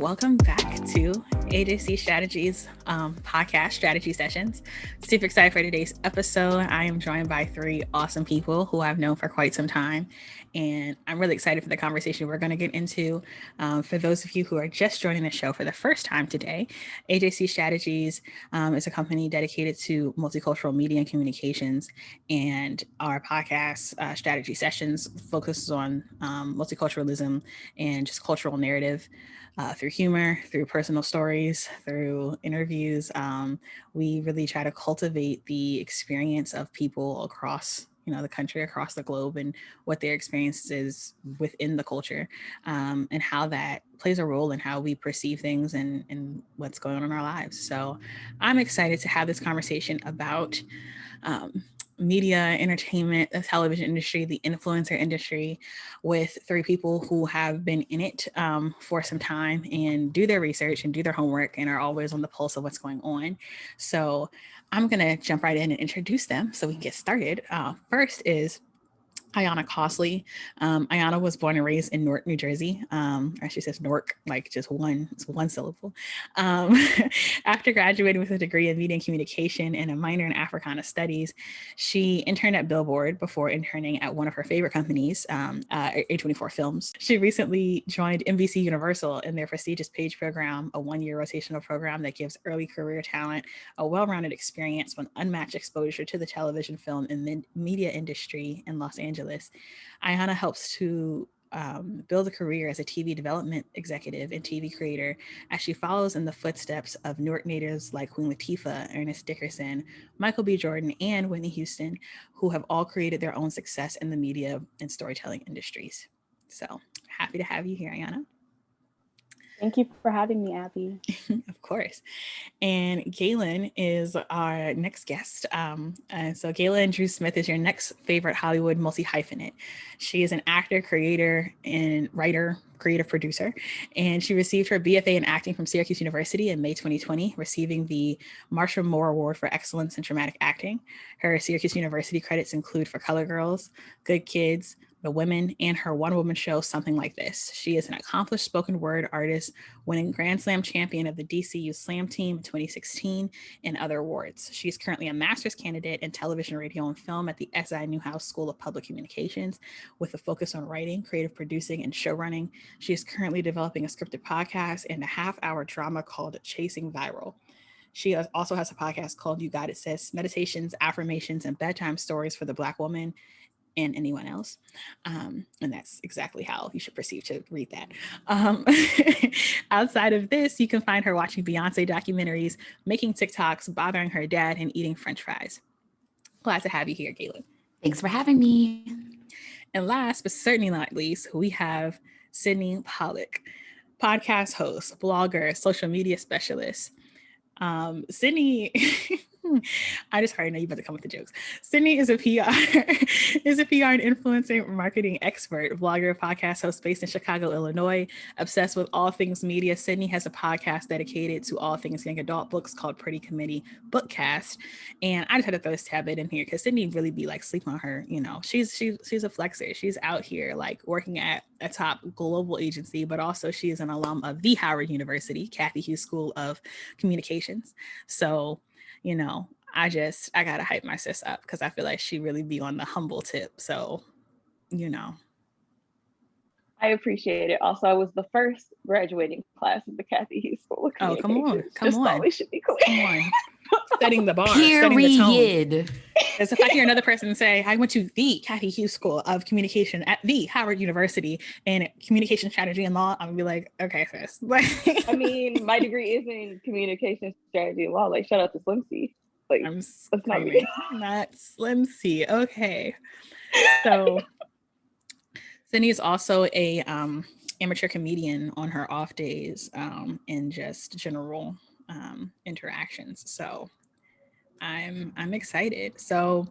welcome back to AJC Strategies podcast strategy sessions. Super excited for today's episode. I am joined by three awesome people who I've known for quite some time, and I'm really excited for the conversation we're going to get into. For those of you who are just joining the show for the first time today, AJC Strategies is a company dedicated to multicultural media and communications, and our podcast strategy sessions focuses on multiculturalism and just cultural narrative. Through humor, through personal stories, through interviews, we really try to cultivate the experience of people across the country, across the globe, and what their experience is within the culture, and how that plays a role in how we perceive things and what's going on in our lives. So I'm excited to have this conversation about media, entertainment, the television industry, the influencer industry, with three people who have been in it for some time and do their research and do their homework and are always on the pulse of what's going on. So I'm going to jump right in and introduce them so we can get started. First is Ayanna Costley. Ayanna was born and raised in Newark, New Jersey. She says Newark, like just one syllable. After graduating with a degree in media and communication and a minor in Africana studies, she interned at Billboard before interning at one of her favorite companies, A24 Films. She recently joined NBC Universal in their prestigious Page program, a one-year rotational program that gives early career talent a well-rounded experience with unmatched exposure to the television, film, and media industry in Los Angeles. Ayanna helps to build a career as a TV development executive and TV creator as she follows in the footsteps of Newark natives like Queen Latifah, Ernest Dickerson, Michael B. Jordan, and Whitney Houston, who have all created their own success in the media and storytelling industries. So happy to have you here, Ayanna. Thank you for having me, Abby. Of course. And Gaelyn is our next guest. So Gaelyn Drew Smith is your next favorite Hollywood multi-hyphenate. She is an actor, creator, and writer, creative producer, and she received her BFA in acting from Syracuse University in May 2020, receiving the Marsha Moore Award for Excellence in Dramatic Acting. Her Syracuse University credits include For Color Girls, Good Kids, The Women, and her one-woman show, Something Like This. She is an accomplished spoken word artist, winning Grand Slam champion of the DCU Slam Team in 2016 and other awards. She is currently a master's candidate in television, radio, and film at the SI Newhouse School of Public Communications with a focus on writing, creative producing, and show running. She is currently developing a scripted podcast and a half-hour drama called Chasing Viral. She also has a podcast called You Got It Sis, Meditations, Affirmations, and Bedtime Stories for the Black Woman and anyone else. And that's exactly how you should proceed to read that. Outside of this, you can find her watching Beyonce documentaries, making TikToks, bothering her dad, and eating French fries. Glad to have you here, Gaelyn. Thanks for having me. And last, but certainly not least, we have Sydney Pollock, podcast host, blogger, social media specialist. Sydney, I just already know you about to come with the jokes. Sydney is a PR, and influencer marketing expert, blogger, podcast host based in Chicago, Illinois, obsessed with all things media. Sydney has a podcast dedicated to all things young adult books called Pretty Committee Bookcast. And I just had to throw this tablet in here because Sydney really be like sleep on her. She's a flexer. She's out here like working at a top global agency, but also she is an alum of the Howard University, Kathy Hughes School of Communications. So, I gotta hype my sis up because I feel like she really be on the humble tip. So, I appreciate it. Also, I was the first graduating class of the Kathy Hughes School of Communications. Come on. Thought we should be clear. Come on. Setting the bar, Period. setting the tone. Because if I hear another person say, I went to the Kathy Hughes School of Communication at the Howard University in communication strategy and law, I'm gonna be like, okay, sis. I mean, my degree is in communication strategy and law. Like, shout out to Slim C. Like, I'm screaming. Not Slim C. Okay. So Sydney is also a amateur comedian on her off days and just general interactions. So I'm excited. So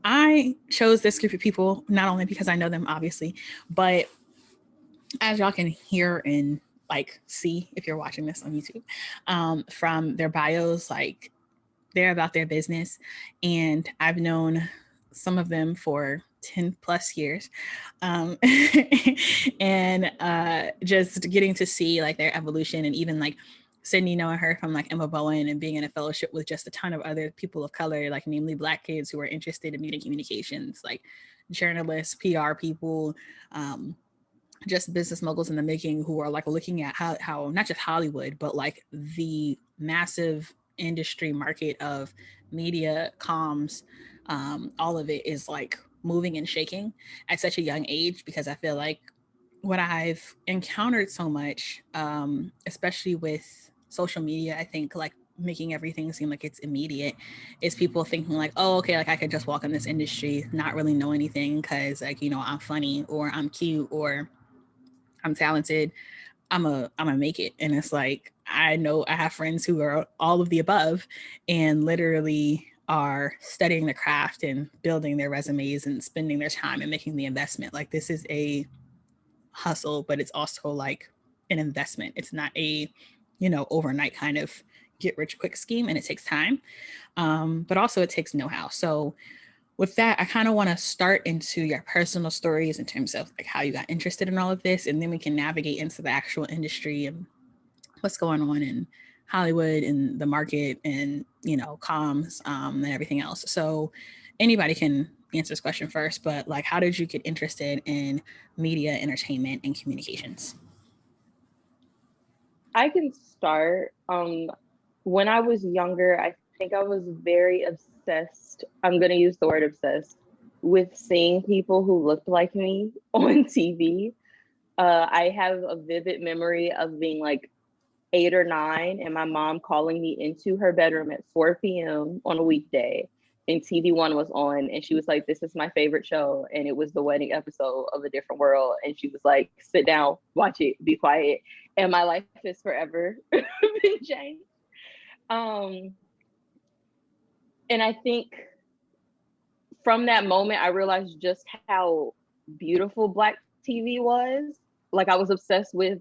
I chose this group of people not only because I know them obviously, but as y'all can hear and like see if you're watching this on YouTube, from their bios, like they're about their business. And I've known some of them for 10 plus years. And just getting to see like their evolution, and even like Sydney knowing her from like Emma Bowen and being in a fellowship with just a ton of other people of color, like namely Black kids who are interested in media communications, like journalists, PR people, just business moguls in the making, who are like looking at how not just Hollywood, but like the massive industry market of media, comms, all of it is like moving and shaking at such a young age. Because I feel like what I've encountered so much, especially with social media, I think like making everything seem like it's immediate, is people thinking like, oh, okay, like I could just walk in this industry, not really know anything because like, you know, I'm funny or I'm cute or I'm talented, I'm a make it. And it's like, I know I have friends who are all of the above and literally are studying the craft and building their resumes and spending their time and making the investment. Like this is a hustle, but it's also like an investment. It's not a, you know, overnight kind of get rich quick scheme, and it takes time. But also it takes know-how. So with that, I kind of want to start into your personal stories in terms of like how you got interested in all of this, and then we can navigate into the actual industry and what's going on in Hollywood and the market and, you know, comms, and everything else. So anybody can answer this question first, but like, how did you get interested in media, entertainment, and communications? I can start. When I was younger, I think I was very obsessed. I'm going to use the word obsessed with seeing people who looked like me on TV. I have a vivid memory of being like 8 or 9 and my mom calling me into her bedroom at 4 p.m. on a weekday, and TV1 was on, and she was like, this is my favorite show, and it was the wedding episode of A Different World, and she was like, sit down, watch it, be quiet, and my life has forever been changed. um and I think from that moment I realized just how beautiful Black TV was. Like I was obsessed with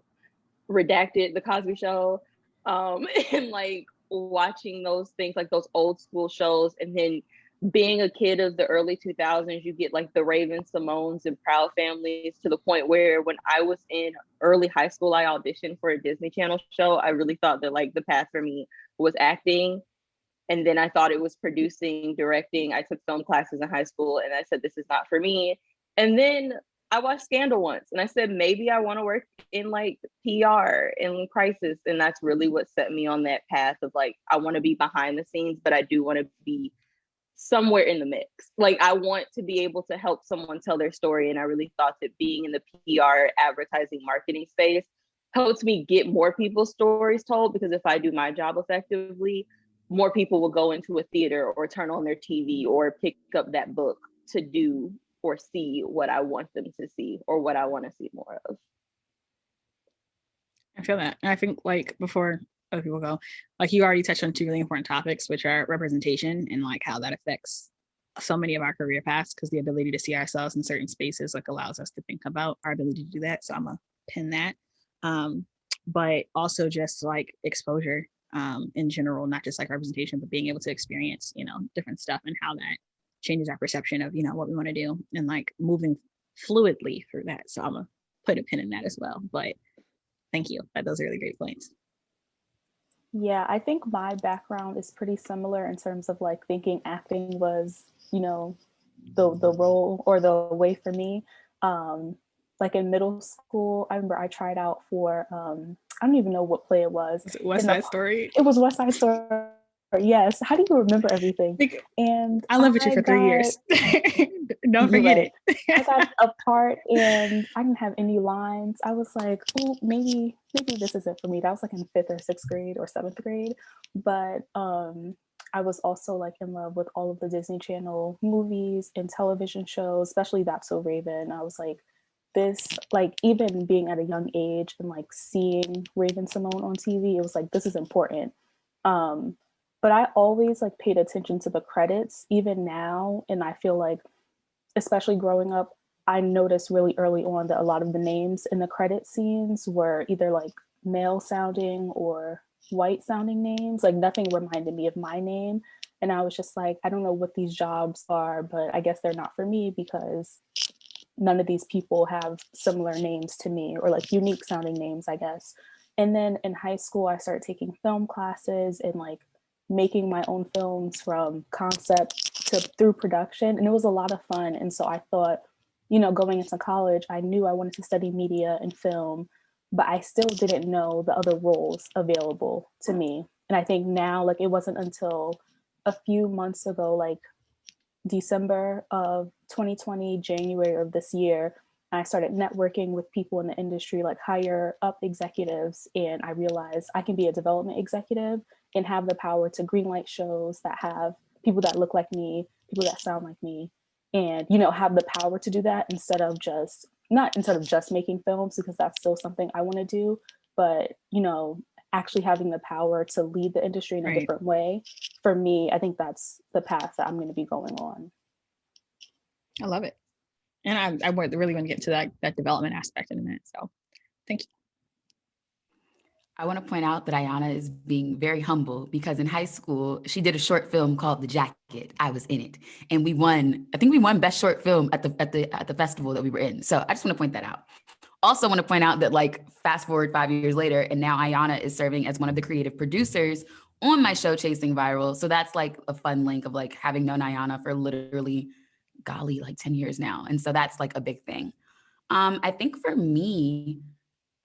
Redacted, The Cosby Show, and like watching those things, like those old school shows. And then being a kid of the early 2000s, you get like the Raven Simones and Proud Families, to the point where when I was in early high school, I auditioned for a Disney Channel show. I really thought that like the path for me was acting. And then I thought it was producing, directing. I took film classes in high school and I said, this is not for me. And then I watched Scandal once and I said, maybe I want to work in like PR and crisis. And that's really what set me on that path of like, I want to be behind the scenes, but I do want to be somewhere in the mix. Like I want to be able to help someone tell their story. And I really thought that being in the PR, advertising, marketing space helps me get more people's stories told, because if I do my job effectively, more people will go into a theater or turn on their TV or pick up that book to do or see what I want them to see or what I want to see more of. I feel that. And I think like before other people go, like you already touched on two really important topics, which are representation and like how that affects so many of our career paths, because the ability to see ourselves in certain spaces like allows us to think about our ability to do that. So I'm gonna pin that. But also just like exposure in general, not just like representation, but being able to experience, you know, different stuff and how that changes our perception of, you know, what we want to do and like moving fluidly through that. So I'm gonna put a pin in that as well. But thank you. Those are really great points. Yeah, I think my background is pretty similar in terms of like thinking acting was, you know, the role or the way for me. Like in middle school, I remember I tried out for I don't even know what play it was. West Side Story. It was West Side Story. Yes. How do you remember everything? And I lived with you for 3 years. Don't forget it. I got a part and I didn't have any lines. I was like, oh, maybe this isn't for me. That was like in 5th or 6th grade or 7th grade. But I was also like in love with all of the Disney Channel movies and television shows, especially That's So Raven. I was like, this, like even being at a young age and like seeing Raven Simone on TV, it was like, this is important. But I always like paid attention to the credits, even now. And I feel like, especially growing up, I noticed really early on that a lot of the names in the credit scenes were either like male sounding or white sounding names. Like nothing reminded me of my name. And I was just like, I don't know what these jobs are, but I guess they're not for me because none of these people have similar names to me, or like unique sounding names, I guess. And then in high school, I started taking film classes and like making my own films from concept to through production. And it was a lot of fun. And so I thought, you know, going into college, I knew I wanted to study media and film, but I still didn't know the other roles available to me. And I think now, like, it wasn't until a few months ago, like December of 2020, January of this year, I started networking with people in the industry, like higher up executives. And I realized I can be a development executive and have the power to greenlight shows that have people that look like me, people that sound like me, and, you know, have the power to do that instead of just, not instead of just making films, because that's still something I want to do, but, you know, actually having the power to lead the industry in a different way. For me, I think that's the path that I'm going to be going on. I love it. And I really want to get to that development aspect in a minute. So thank you. I want to point out that Ayanna is being very humble because in high school, she did a short film called The Jacket. I was in it. And we won, I think we won best short film at the festival that we were in. So I just want to point that out. Also want to point out that, like, fast forward 5 years later, and now Ayanna is serving as one of the creative producers on my show Chasing Viral. So that's like a fun link of like having known Ayanna for literally, golly, like 10 years now. And so that's like a big thing. I think for me,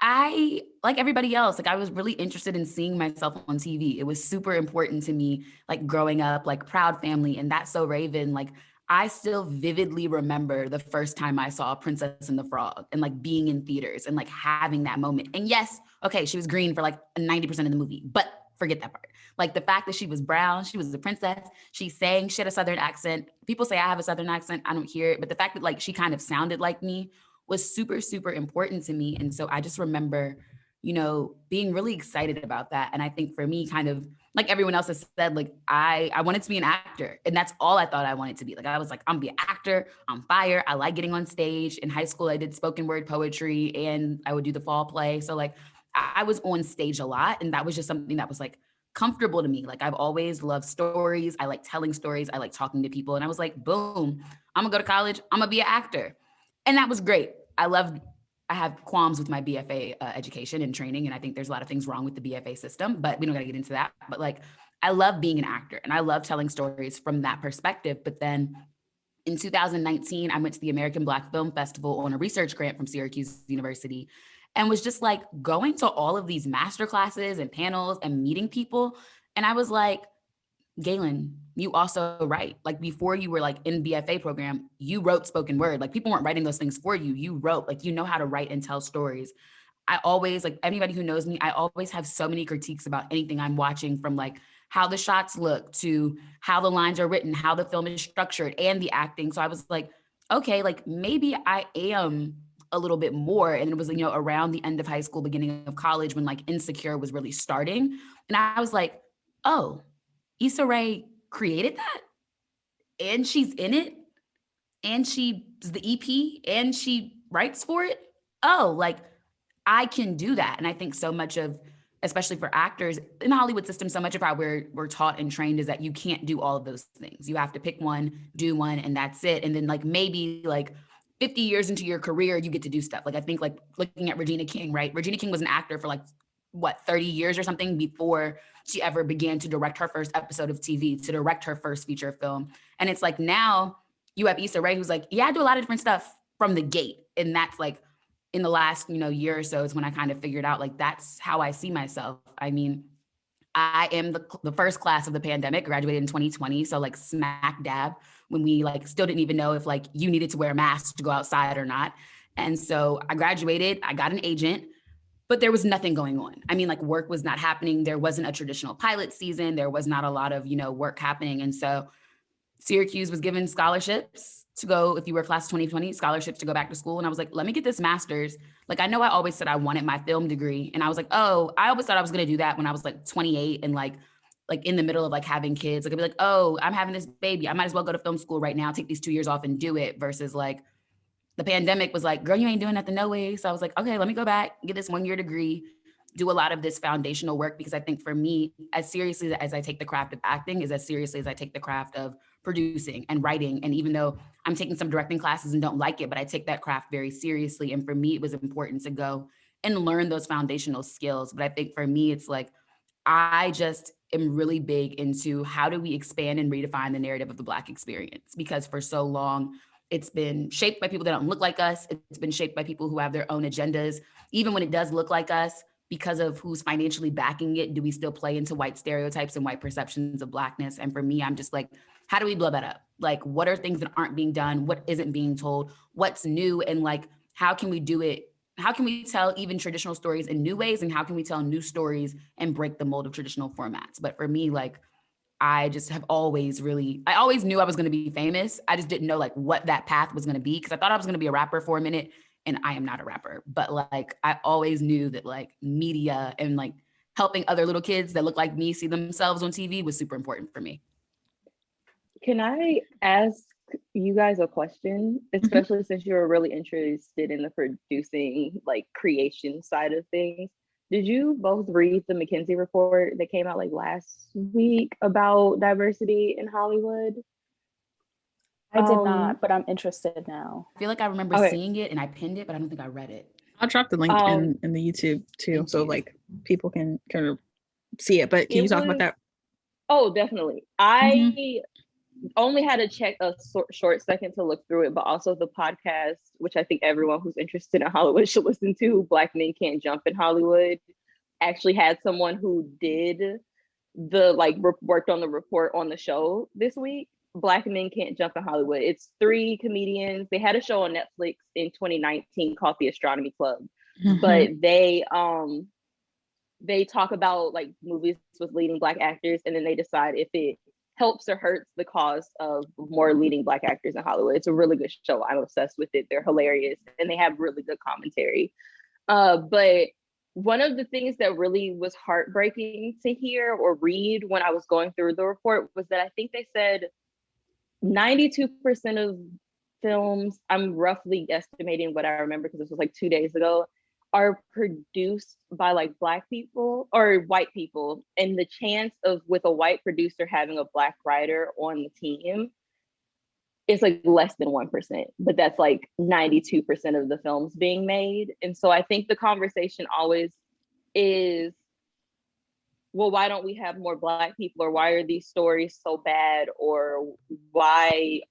I, like everybody else, like I was really interested in seeing myself on TV. It was super important to me, like growing up, like Proud Family and That's So Raven. Like I still vividly remember the first time I saw Princess and the Frog and like being in theaters and like having that moment. And yes, okay, she was green for like 90% of the movie, but forget that part. Like the fact that she was brown, she was a princess, she sang, she had a Southern accent. People say I have a Southern accent, I don't hear it, but the fact that like she kind of sounded like me was super, super important to me. And so I just remember, you know, being really excited about that. And I think for me, kind of like everyone else has said, like I wanted to be an actor, and that's all I thought I wanted to be. Like I was like, I'm gonna be an actor, I'm fire. I like getting on stage. In high school, I did spoken word poetry and I would do the fall play. So like I was on stage a lot, and that was just something that was like comfortable to me. Like I've always loved stories. I like telling stories. I like talking to people. And I was like, boom, I'm gonna go to college. I'm gonna be an actor. And that was great. I have qualms with my BFA education and training. And I think there's a lot of things wrong with the BFA system, but we don't got to get into that. But like, I love being an actor and I love telling stories from that perspective. But then in 2019, I went to the American Black Film Festival on a research grant from Syracuse University and was just like going to all of these master classes and panels and meeting people. And I was like, Gaelyn, you also write. Like before you were like in BFA program, you wrote spoken word. Like people weren't writing those things for you. You wrote, like, you know how to write and tell stories. I always, like anybody who knows me, I always have so many critiques about anything I'm watching, from like how the shots look to how the lines are written, how the film is structured and the acting. So I was like, okay, like maybe I am a little bit more. And it was, you know, around the end of high school, beginning of college, when like Insecure was really starting. And I was like, oh, Issa Rae created that, and she's in it, and she's the EP, and she writes for it. Oh, like I can do that. And I think so much of, especially for actors in the Hollywood system, so much of how we're taught and trained is that you can't do all of those things. You have to pick one, do one, and that's it. And then like maybe like 50 years into your career, you get to do stuff. Like I think like looking at Regina King, right? Regina King was an actor for like, what, 30 years or something before she ever began to direct her first episode of TV, to direct her first feature film. And it's like now you have Issa Rae who's like, yeah, I do a lot of different stuff from the gate. And that's like in the last, you know, year or so is when I kind of figured out like that's how I see myself. I mean, I am the first class of the pandemic, graduated in 2020. So like smack dab when we like still didn't even know if like you needed to wear a mask to go outside or not. And so I graduated, I got an agent, but there was nothing going on. I mean, like work was not happening. There wasn't a traditional pilot season. There was not a lot of, you know, work happening. And so Syracuse was given scholarships to go, if you were class 2020, scholarships to go back to school. And I was like, let me get this master's. Like, I know I always said I wanted my film degree. And I was like, oh, I always thought I was going to do that when I was like 28 and like in the middle of like having kids. Like I'd be like, oh, I'm having this baby. I might as well go to film school right now, take these 2 years off and do it, versus like the pandemic was like, girl, you ain't doing nothing, no way. So I was like, okay, let me go back, get this 1 year degree. do a lot of this foundational work, because I think for me, as seriously as I take the craft of acting is as seriously as I take the craft of producing and writing. And even though I'm taking some directing classes and don't like it, but I take that craft very seriously. And for me, it was important to go and learn those foundational skills. But I think for me, it's like, I just am really big into how do we expand and redefine the narrative of the Black experience? Because for so long, it's been shaped by people that don't look like us. It's been shaped by people who have their own agendas. Even when it does look like us, because of who's financially backing it, do we still play into white stereotypes and white perceptions of Blackness? And for me, I'm just like, how do we blow that up? Like, what are things that aren't being done? What isn't being told? What's new? And like, how can we do it? How can we tell even traditional stories in new ways? And how can we tell new stories and break the mold of traditional formats? But for me, like, I just have always I always knew I was going to be famous. I just didn't know like what that path was going to be, because I thought I was going to be a rapper for a minute, and I am not a rapper. But like, I always knew that like media and like helping other little kids that look like me see themselves on TV was super important for me. Can I ask you guys a question, especially since you're really interested in the producing, like creation side of things? Did you both read the McKinsey report that came out like last week about diversity in Hollywood? I did not, but I'm interested now. I feel like I remember seeing it and I pinned it, but I don't think I read it. I'll drop the link in the YouTube too, so like people can kind of see it. But can you talk about that? Oh, definitely. I only had to check a short second to look through it, but also the podcast, which I think everyone who's interested in Hollywood should listen to, Black Men Can't Jump in Hollywood, actually had someone who did the like worked on the report on the show this week. Black Men Can't Jump in Hollywood. It's 3 comedians. They had a show on Netflix in 2019 called The Astronomy Club, but they talk about like movies with leading Black actors, and then they decide if it helps or hurts the cause of more leading Black actors in Hollywood. It's a really good show. I'm obsessed with it. They're hilarious and they have really good commentary. But one of the things that really was heartbreaking to hear or read when I was going through the report was that I think they said 92% of films, I'm roughly estimating what I remember because this was like 2 days ago, are produced by like Black people or white people. And the chance of with a white producer having a Black writer on the team is like less than 1%, but that's like 92% of the films being made. And so I think the conversation always is, well, why don't we have more Black people, or why are these stories so bad, or why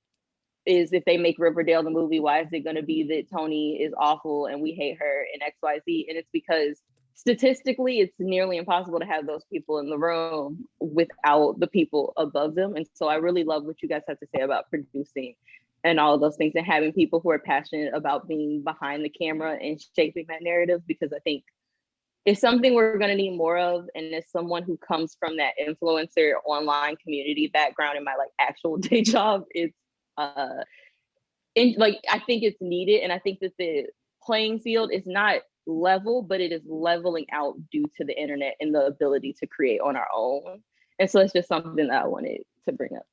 is, if they make Riverdale the movie, why is it going to be that Tony is awful and we hate her and XYZ? And it's because statistically, it's nearly impossible to have those people in the room without the people above them. And so I really love what you guys have to say about producing and all of those things, and having people who are passionate about being behind the camera and shaping that narrative, because I think it's something we're going to need more of. And as someone who comes from that influencer online community background in my like actual day job, it's I think it's needed. And I think that the playing field is not level, but it is leveling out due to the internet and the ability to create on our own. And so it's just something that I wanted to bring up.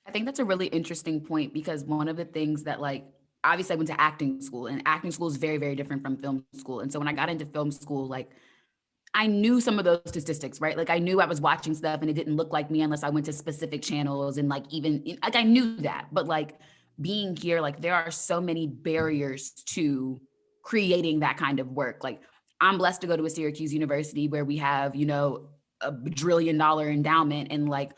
I think that's a really interesting point, because one of the things that, like, obviously I went to acting school, and acting school is very, very different from film school. And so when I got into film school, like, I knew some of those statistics, right? Like, I knew I was watching stuff and it didn't look like me unless I went to specific channels, and like, even like, I knew that. But like, being here, like, there are so many barriers to creating that kind of work. Like, I'm blessed to go to a Syracuse University where we have, you know, a $1 trillion endowment, and like,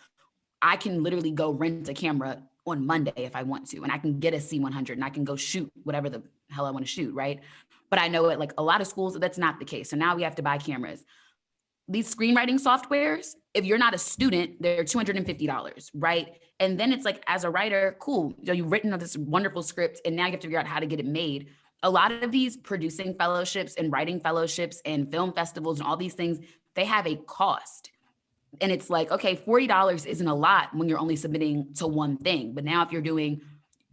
I can literally go rent a camera on Monday if I want to, and I can get a C100 and I can go shoot whatever the hell I want to shoot, right? But I know at like a lot of schools, that's not the case. So now we have to buy cameras. These screenwriting softwares, if you're not a student, they're $250, right? And then it's like, as a writer, cool, you know, you've written this wonderful script and now you have to figure out how to get it made. A lot of these producing fellowships and writing fellowships and film festivals and all these things, they have a cost. And it's like, okay, $40 isn't a lot when you're only submitting to one thing. But now if you're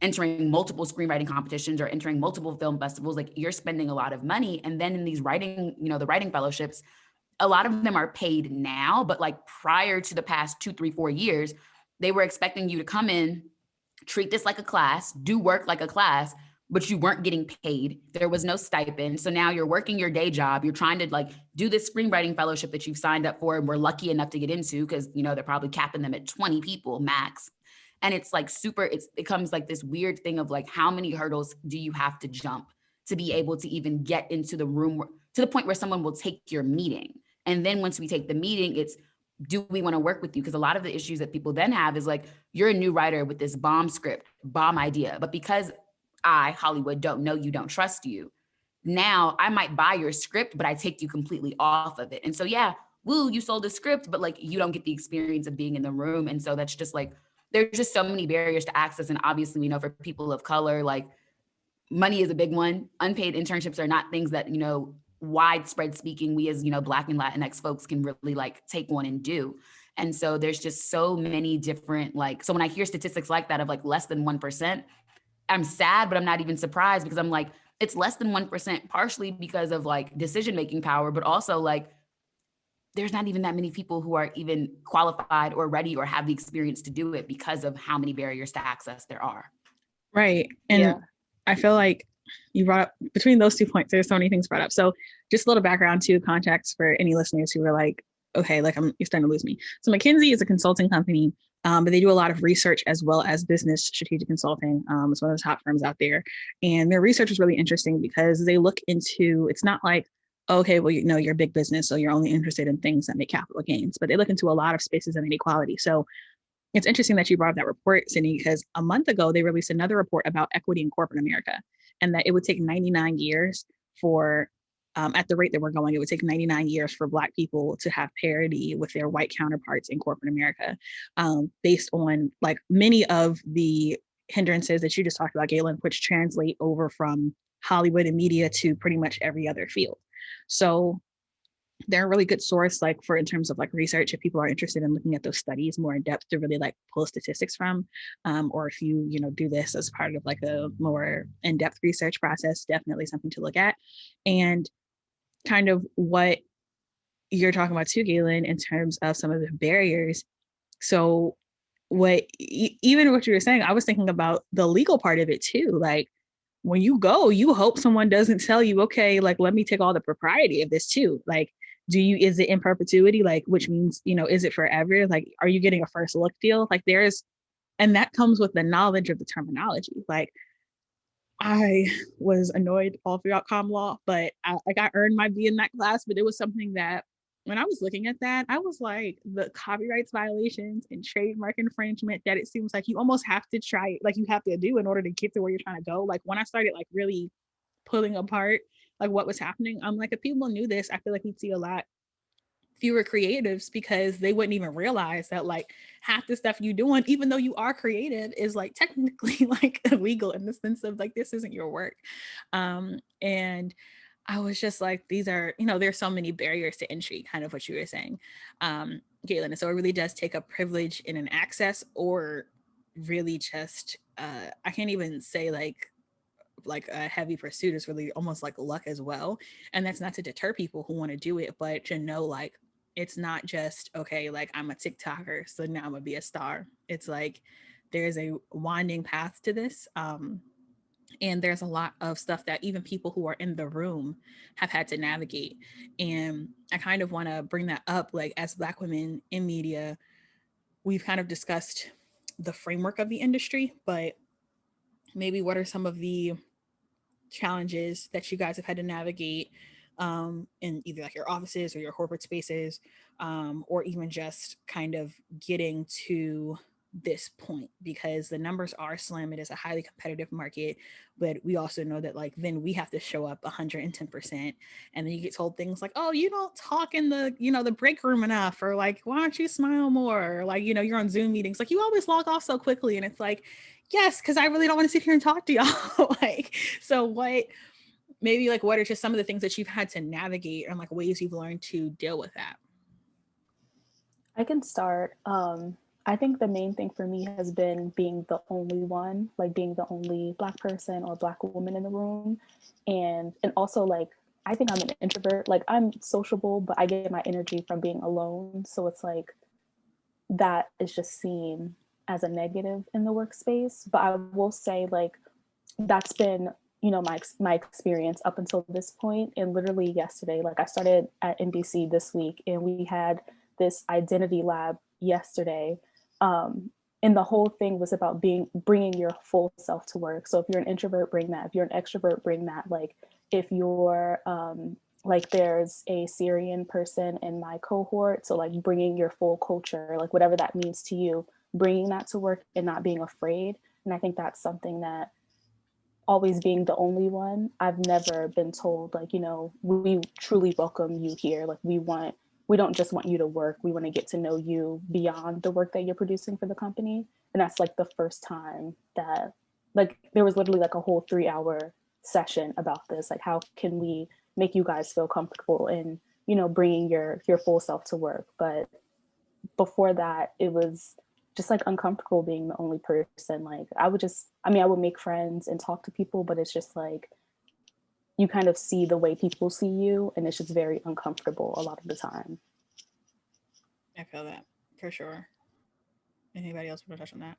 entering multiple screenwriting competitions or entering multiple film festivals, like, you're spending a lot of money. And then in these writing, you know, the writing fellowships, a lot of them are paid now, but like prior to the past 2, 3, 4 years, they were expecting you to come in, treat this like a class, do work like a class, but you weren't getting paid. There was no stipend. So now you're working your day job. You're trying to like do this screenwriting fellowship that you've signed up for and we're lucky enough to get into because, you know, they're probably capping them at 20 people max. And it's like it becomes like this weird thing of like, how many hurdles do you have to jump to be able to even get into the room to the point where someone will take your meeting? And then once we take the meeting, it's, do we want to work with you? Because a lot of the issues that people then have is like, you're a new writer with this bomb script, bomb idea. But because I, Hollywood, don't know you, don't trust you, now I might buy your script, but I take you completely off of it. And so, yeah, woo, you sold the script, but like, you don't get the experience of being in the room. And so that's just like, there's just so many barriers to access. And obviously we know for people of color, like money is a big one. Unpaid internships are not things that, you know, widespread speaking, we as, you know, Black and Latinx folks can really like take on and do. And so there's just so many different, like, so when I hear statistics like that of like less than 1%, I'm sad, but I'm not even surprised because I'm like, it's less than 1%, partially because of like decision-making power, but also like, there's not even that many people who are even qualified or ready or have the experience to do it because of how many barriers to access there are. Right. And I feel like you brought up between those 2 points, there's so many things brought up. So just a little background to context for any listeners who are like, okay, like you're starting to lose me. So McKinsey is a consulting company, but they do a lot of research as well as business strategic consulting. It's one of the top firms out there. And their research is really interesting because they look into, it's not like, okay, well, you know, you're a big business, so you're only interested in things that make capital gains, but they look into a lot of spaces of inequality. So it's interesting that you brought up that report, Sydney, because a month ago, they released another report about equity in corporate America, and that it would take 99 years for, at the rate that we're going, it would take 99 years for Black people to have parity with their white counterparts in corporate America, based on like many of the hindrances that you just talked about, Gaelyn, which translate over from Hollywood and media to pretty much every other field. So they're a really good source, like for in terms of like research, if people are interested in looking at those studies more in depth to really like pull statistics from, or if you know do this as part of like a more in-depth research process, definitely something to look at. And kind of what you're talking about too, Gaelyn, in terms of some of the barriers. So what even what you were saying, I was thinking about the legal part of it too. Like when you go, you hope someone doesn't tell you, okay, like let me take all the propriety of this too. Like, is it in perpetuity? Like, which means, you know, is it forever? Like, are you getting a first look deal? Like and that comes with the knowledge of the terminology. Like, I was annoyed all throughout common law, but I earned my B in that class. But it was something that when I was looking at that, I was like, the copyrights violations and trademark infringement that it seems like you almost have to try, like you have to do in order to get to where you're trying to go. Like when I started like really pulling apart like what was happening, I'm like, if people knew this, I feel like we'd see a lot fewer creatives because they wouldn't even realize that like half the stuff you doing, even though you are creative, is like technically like illegal in the sense of like this isn't your work. And I was just like, these are, you know, there's so many barriers to entry, kind of what you were saying, Gaelyn. And so it really does take a privilege and an access, or really just I can't even say like a heavy pursuit, is really almost like luck as well. And that's not to deter people who want to do it, but to know like it's not just okay, like I'm a TikToker, so now I'm gonna be a star. It's like there's a winding path to this. And there's a lot of stuff that even people who are in the room have had to navigate. And I kind of want to bring that up, like as Black women in media, we've kind of discussed the framework of the industry, but maybe what are some of the challenges that you guys have had to navigate in either like your offices or your corporate spaces, or even just kind of getting to this point, because the numbers are slim. It is a highly competitive market, but we also know that like then we have to show up 110%, and then you get told things like, oh, you don't talk in the, you know, the break room enough, or like, why don't you smile more, or like, you know, you're on Zoom meetings, like you always log off so quickly. And it's like, yes, because I really don't want to sit here and talk to y'all. Like, so what are just some of the things that you've had to navigate, and like ways you've learned to deal with that? I can start. I think the main thing for me has been being the only one, like being the only Black person or Black woman in the room. And also like, I think I'm an introvert. Like I'm sociable, but I get my energy from being alone. So it's like, that is just seen as a negative in the workspace. But I will say like, that's been, you know, my experience up until this point. And literally yesterday, like I started at NBC this week, and we had this identity lab yesterday. And the whole thing was about bringing your full self to work. So if you're an introvert, bring that. If you're an extrovert, bring that. Like if you're like there's a Syrian person in my cohort, so like bringing your full culture, like whatever that means to you, bringing that to work and not being afraid. And I think that's something that, always being the only one, I've never been told, like, you know, we truly welcome you here. Like we don't just want you to work. We want to get to know you beyond the work that you're producing for the company. And that's like the first time that, like, there was literally like a whole 3-hour session about this. Like, how can we make you guys feel comfortable in, you know, bringing your full self to work? But before that, it was just like uncomfortable being the only person. Like I would make friends and talk to people, but it's just like, you kind of see the way people see you, and it's just very uncomfortable a lot of the time. I feel that for sure. Anybody else want to touch on that?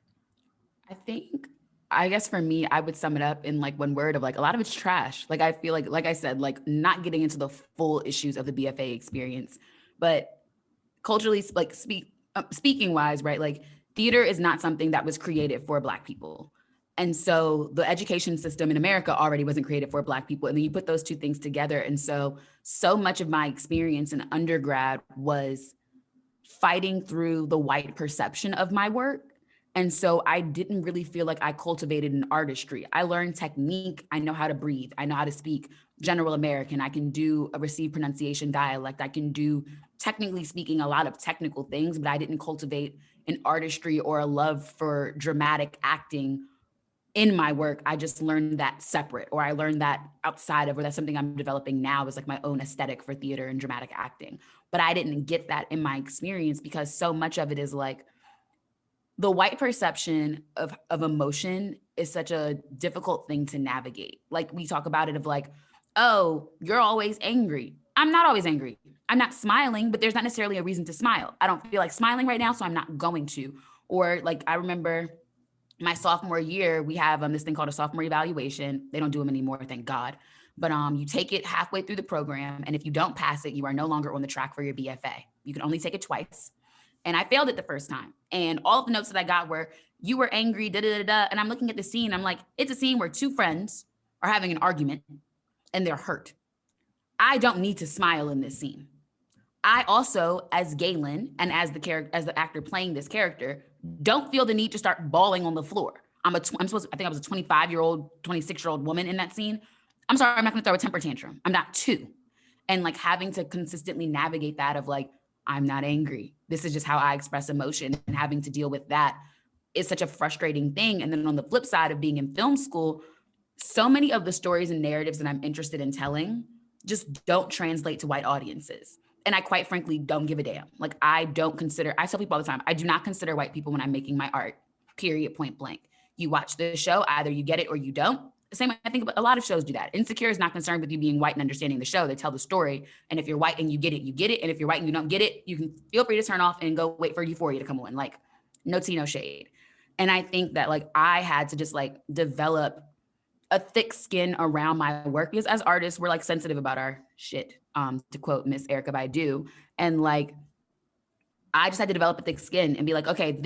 I guess for me, I would sum it up in like one word of like, a lot of it's trash. Like, I feel like I said, like not getting into the full issues of the BFA experience, but culturally, like speaking wise, right? Like theater is not something that was created for Black people. And so the education system in America already wasn't created for Black people. And then you put those two things together. And so much of my experience in undergrad was fighting through the white perception of my work. And so I didn't really feel like I cultivated an artistry. I learned technique. I know how to breathe. I know how to speak General American. I can do a received pronunciation dialect. I can do, technically speaking, a lot of technical things, but I didn't cultivate an artistry or a love for dramatic acting in my work. I just learned that separate, or I learned that outside of, or that's something I'm developing now, is like my own aesthetic for theater and dramatic acting. But I didn't get that in my experience because so much of it is like, the white perception of emotion is such a difficult thing to navigate. Like we talk about it of like, oh, you're always angry. I'm not always angry. I'm not smiling, but there's not necessarily a reason to smile. I don't feel like smiling right now, so I'm not going to. Or like, I remember my sophomore year, we have this thing called a sophomore evaluation. They don't do them anymore, thank God. But you take it halfway through the program, and if you don't pass it, you are no longer on the track for your BFA. You can only take it twice. And I failed it the first time. And all of the notes that I got were, you were angry, da, da, da, da. And I'm looking at the scene. I'm like, it's a scene where two friends are having an argument and they're hurt. I don't need to smile in this scene. I also, as Gaelyn and as the actor playing this character, don't feel the need to start bawling on the floor. I think I was a 25-year-old, 26-year-old woman in that scene. I'm sorry, I'm not gonna throw a temper tantrum. I'm not two. And like having to consistently navigate that of like, I'm not angry. This is just how I express emotion, and having to deal with that is such a frustrating thing. And then on the flip side of being in film school, so many of the stories and narratives that I'm interested in telling just don't translate to white audiences. And I quite frankly don't give a damn. Like I tell people all the time, I do not consider white people when I'm making my art, period, point blank. You watch the show, either you get it or you don't. The same way I think a lot of shows do that. Insecure is not concerned with you being white and understanding the show. They tell the story. And if you're white and you get it, you get it. And if you're white and you don't get it, you can feel free to turn off and go wait for Euphoria to come on. Like no tea, no shade. And I think that like I had to just like develop a thick skin around my work, because as artists, we're like sensitive about our shit, to quote Miss Erykah Badu. And like, I just had to develop a thick skin and be like, okay,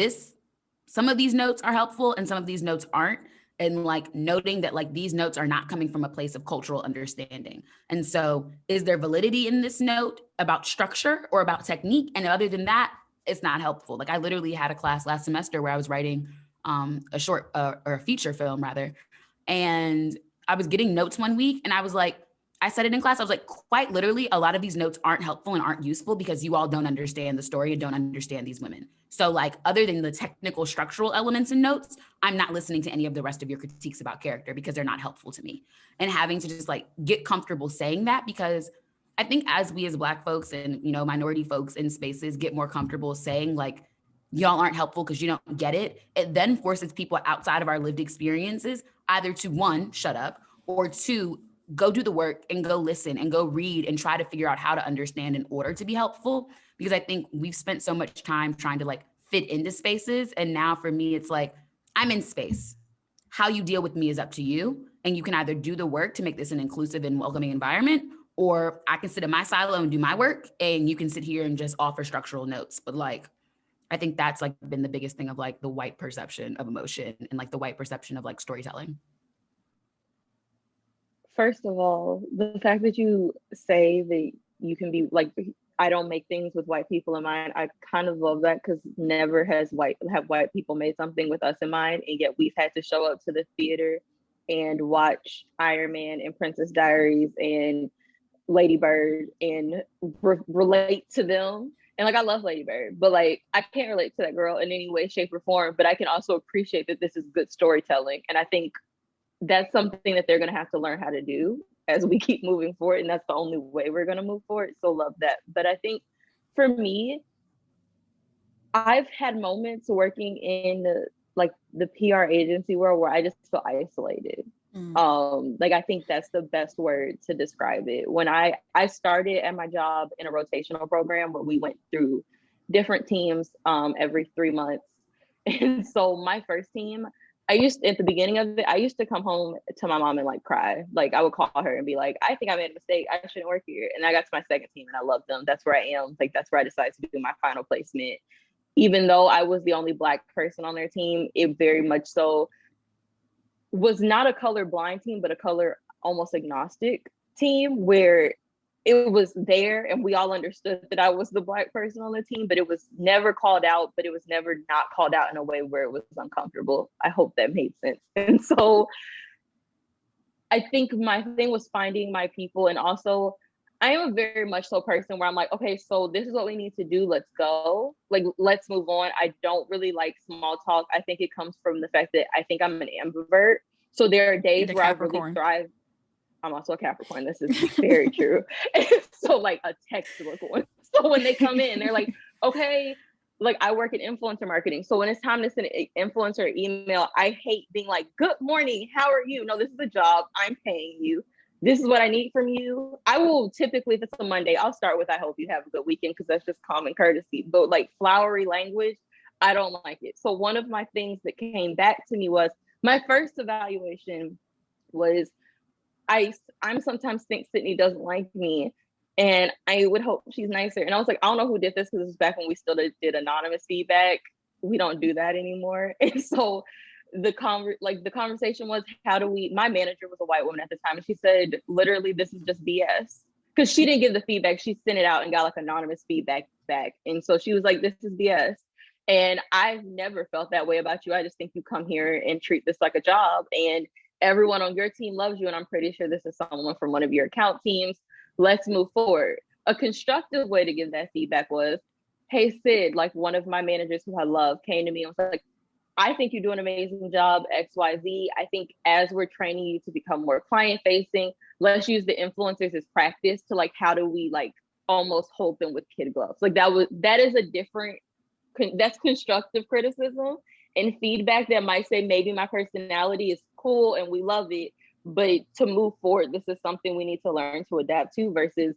some of these notes are helpful and some of these notes aren't. And like noting that like these notes are not coming from a place of cultural understanding. And so is there validity in this note about structure or about technique? And other than that, it's not helpful. Like I literally had a class last semester where I was writing a short or a feature film rather. And I was getting notes one week and I was like, I said it in class, I was like, quite literally, a lot of these notes aren't helpful and aren't useful because you all don't understand the story and don't understand these women. So like, other than the technical structural elements in notes, I'm not listening to any of the rest of your critiques about character because they're not helpful to me. And having to just like get comfortable saying that, because I think as we as Black folks and, you know, minority folks in spaces get more comfortable saying like, y'all aren't helpful because you don't get it, it then forces people outside of our lived experiences either to one, shut up, or two, go do the work and go listen and go read and try to figure out how to understand in order to be helpful. Because I think we've spent so much time trying to like fit into spaces. And now for me, it's like, I'm in space. how you deal with me is up to you. And you can either do the work to make this an inclusive and welcoming environment, or I can sit in my silo and do my work, and you can sit here and just offer structural notes. But like, I think that's like been the biggest thing of like the white perception of emotion and like the white perception of like storytelling. First of all, the fact that you say that you can be like, I don't make things with white people in mind, I kind of love that, because never have white people made something with us in mind, and yet we've had to show up to the theater and watch Iron Man and Princess Diaries and Lady Bird and relate to them. And like, I love Lady Bird, but like, I can't relate to that girl in any way, shape, or form, but I can also appreciate that this is good storytelling. And I think that's something that they're going to have to learn how to do as we keep moving forward. And that's the only way we're going to move forward. So love that. But I think for me, I've had moments working in the PR agency world where I just feel isolated. Like, I think that's the best word to describe it. When I started at my job in a rotational program where we went through different teams every 3 months. And so my first team, at the beginning of it, I used to come home to my mom and like cry. Like, I would call her and be like, I think I made a mistake, I shouldn't work here. And I got to my second team and I loved them. That's where I am. Like, that's where I decided to do my final placement. Even though I was the only Black person on their team, it very much so was not a color blind team, but a color almost agnostic team, where it was there and we all understood that I was the Black person on the team, but it was never called out, but it was never not called out in a way where it was uncomfortable. I hope that made sense. And so I think my thing was finding my people. And also, I am a very much so person where I'm like, okay, so this is what we need to do. Let's go. Like, let's move on. I don't really like small talk. I think it comes from the fact that I think I'm an ambivert. So there are days where I really thrive. I'm also a Capricorn. This is very true. So like a textbook one. So when they come in, they're like, okay, like I work in influencer marketing. So when it's time to send an influencer email, I hate being like, good morning, how are you? No, this is a job. I'm paying you. This is what I need from you. I will typically, if it's a Monday, I'll start with, I hope you have a good weekend, because that's just common courtesy. But like flowery language, I don't like it. So one of my things that came back to me was, my first evaluation was, I'm sometimes think Sydney doesn't like me, and I would hope she's nicer. And I was like, I don't know who did this, because this was back when we still did anonymous feedback. We don't do that anymore. And so the conversation was, my manager was a white woman at the time, and she said, literally, this is just BS. Because she didn't give the feedback, she sent it out and got like anonymous feedback back. And so she was like, this is BS. And I've never felt that way about you. I just think you come here and treat this like a job, and everyone on your team loves you. And I'm pretty sure this is someone from one of your account teams. Let's move forward. A constructive way to give that feedback was, hey, Sid, like one of my managers who I love came to me and was like, I think you do an amazing job, XYZ. I think as we're training you to become more client facing, let's use the influencers as practice to like, how do we like almost hold them with kid gloves? Like that is a different, that's constructive criticism and feedback that might say, maybe my personality is cool and we love it, but to move forward, this is something we need to learn to adapt to, versus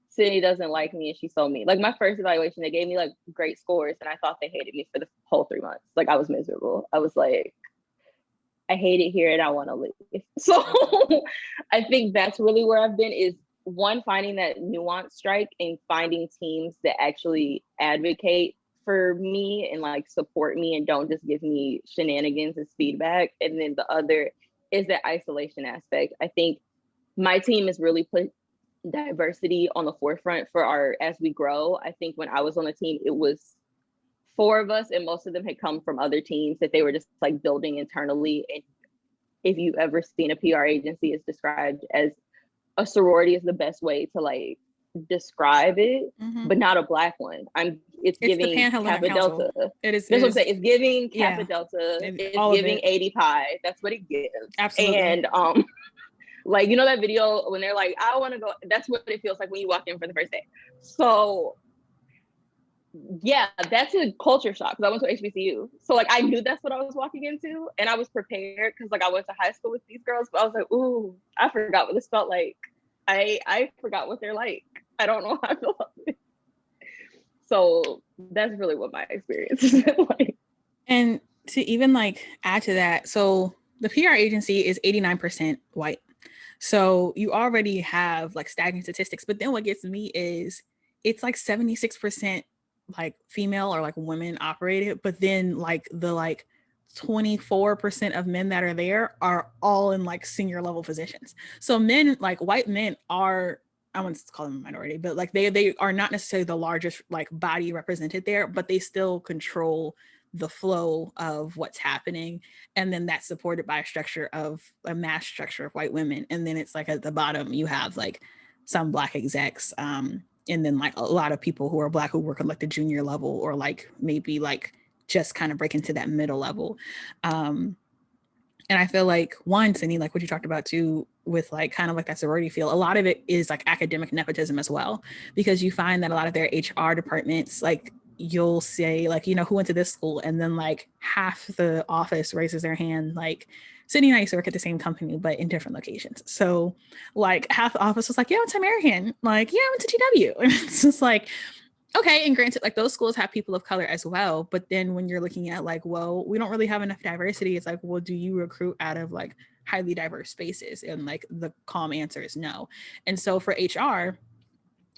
Sydney doesn't like me and she's so mean. Like my first evaluation, they gave me like great scores and I thought they hated me for the whole 3 months. Like I was miserable. I was like, I hate it here and I want to leave. So I think that's really where I've been, is one, finding that nuance strike and finding teams that actually advocate for me and like support me and don't just give me shenanigans as feedback. And then the other is the isolation aspect. I think my team has really put diversity on the forefront for as we grow. I think when I was on the team, it was 4 of us, and most of them had come from other teams that they were just like building internally. And if you've ever seen a PR agency, it's described as a sorority is the best way to like describe it, but not a Black one. It's giving Kappa Delta. It is. That's what I'm saying. It's giving Kappa Delta. It's giving 80 Pi. That's what it gives. Absolutely. And like, you know that video when they're like, I want to go. That's what it feels like when you walk in for the first day. So yeah, that's a culture shock, because I went to HBCU. So like I knew that's what I was walking into, and I was prepared because like I went to high school with these girls, but I was like, ooh, I forgot what this felt like. I forgot what they're like. I don't know how I feel about it. So that's really what my experience has been like. And to even like add to that, so The PR agency is 89% white. So you already have like staggering statistics. But then what gets me is it's like 76% like female or like women operated, but then like the like 24% of men that are there are all in like senior level positions. So men, like white men are, I wouldn't call them a minority, but like they are not necessarily the largest like body represented there, but they still control the flow of what's happening. And then that's supported by a mass structure of white women. And then it's like at the bottom you have like some Black execs, and then like a lot of people who are Black who work at like the junior level or like maybe like just kind of break into that middle level. And I feel like one, Cindy, like what you talked about too, with like kind of like that sorority feel, a lot of it is like academic nepotism as well, because you find that a lot of their HR departments, like you'll say like, you know, who went to this school, and then like half the office raises their hand, like Sydney and I used to work at the same company but in different locations, so like half the office was like, yeah, I went to American, like yeah, I went to GW. And it's just like, okay, and granted, like those schools have people of color as well, but then when you're looking at like, well, we don't really have enough diversity, it's like, well, do you recruit out of like highly diverse spaces? And like the calm answer is no. And so for HR,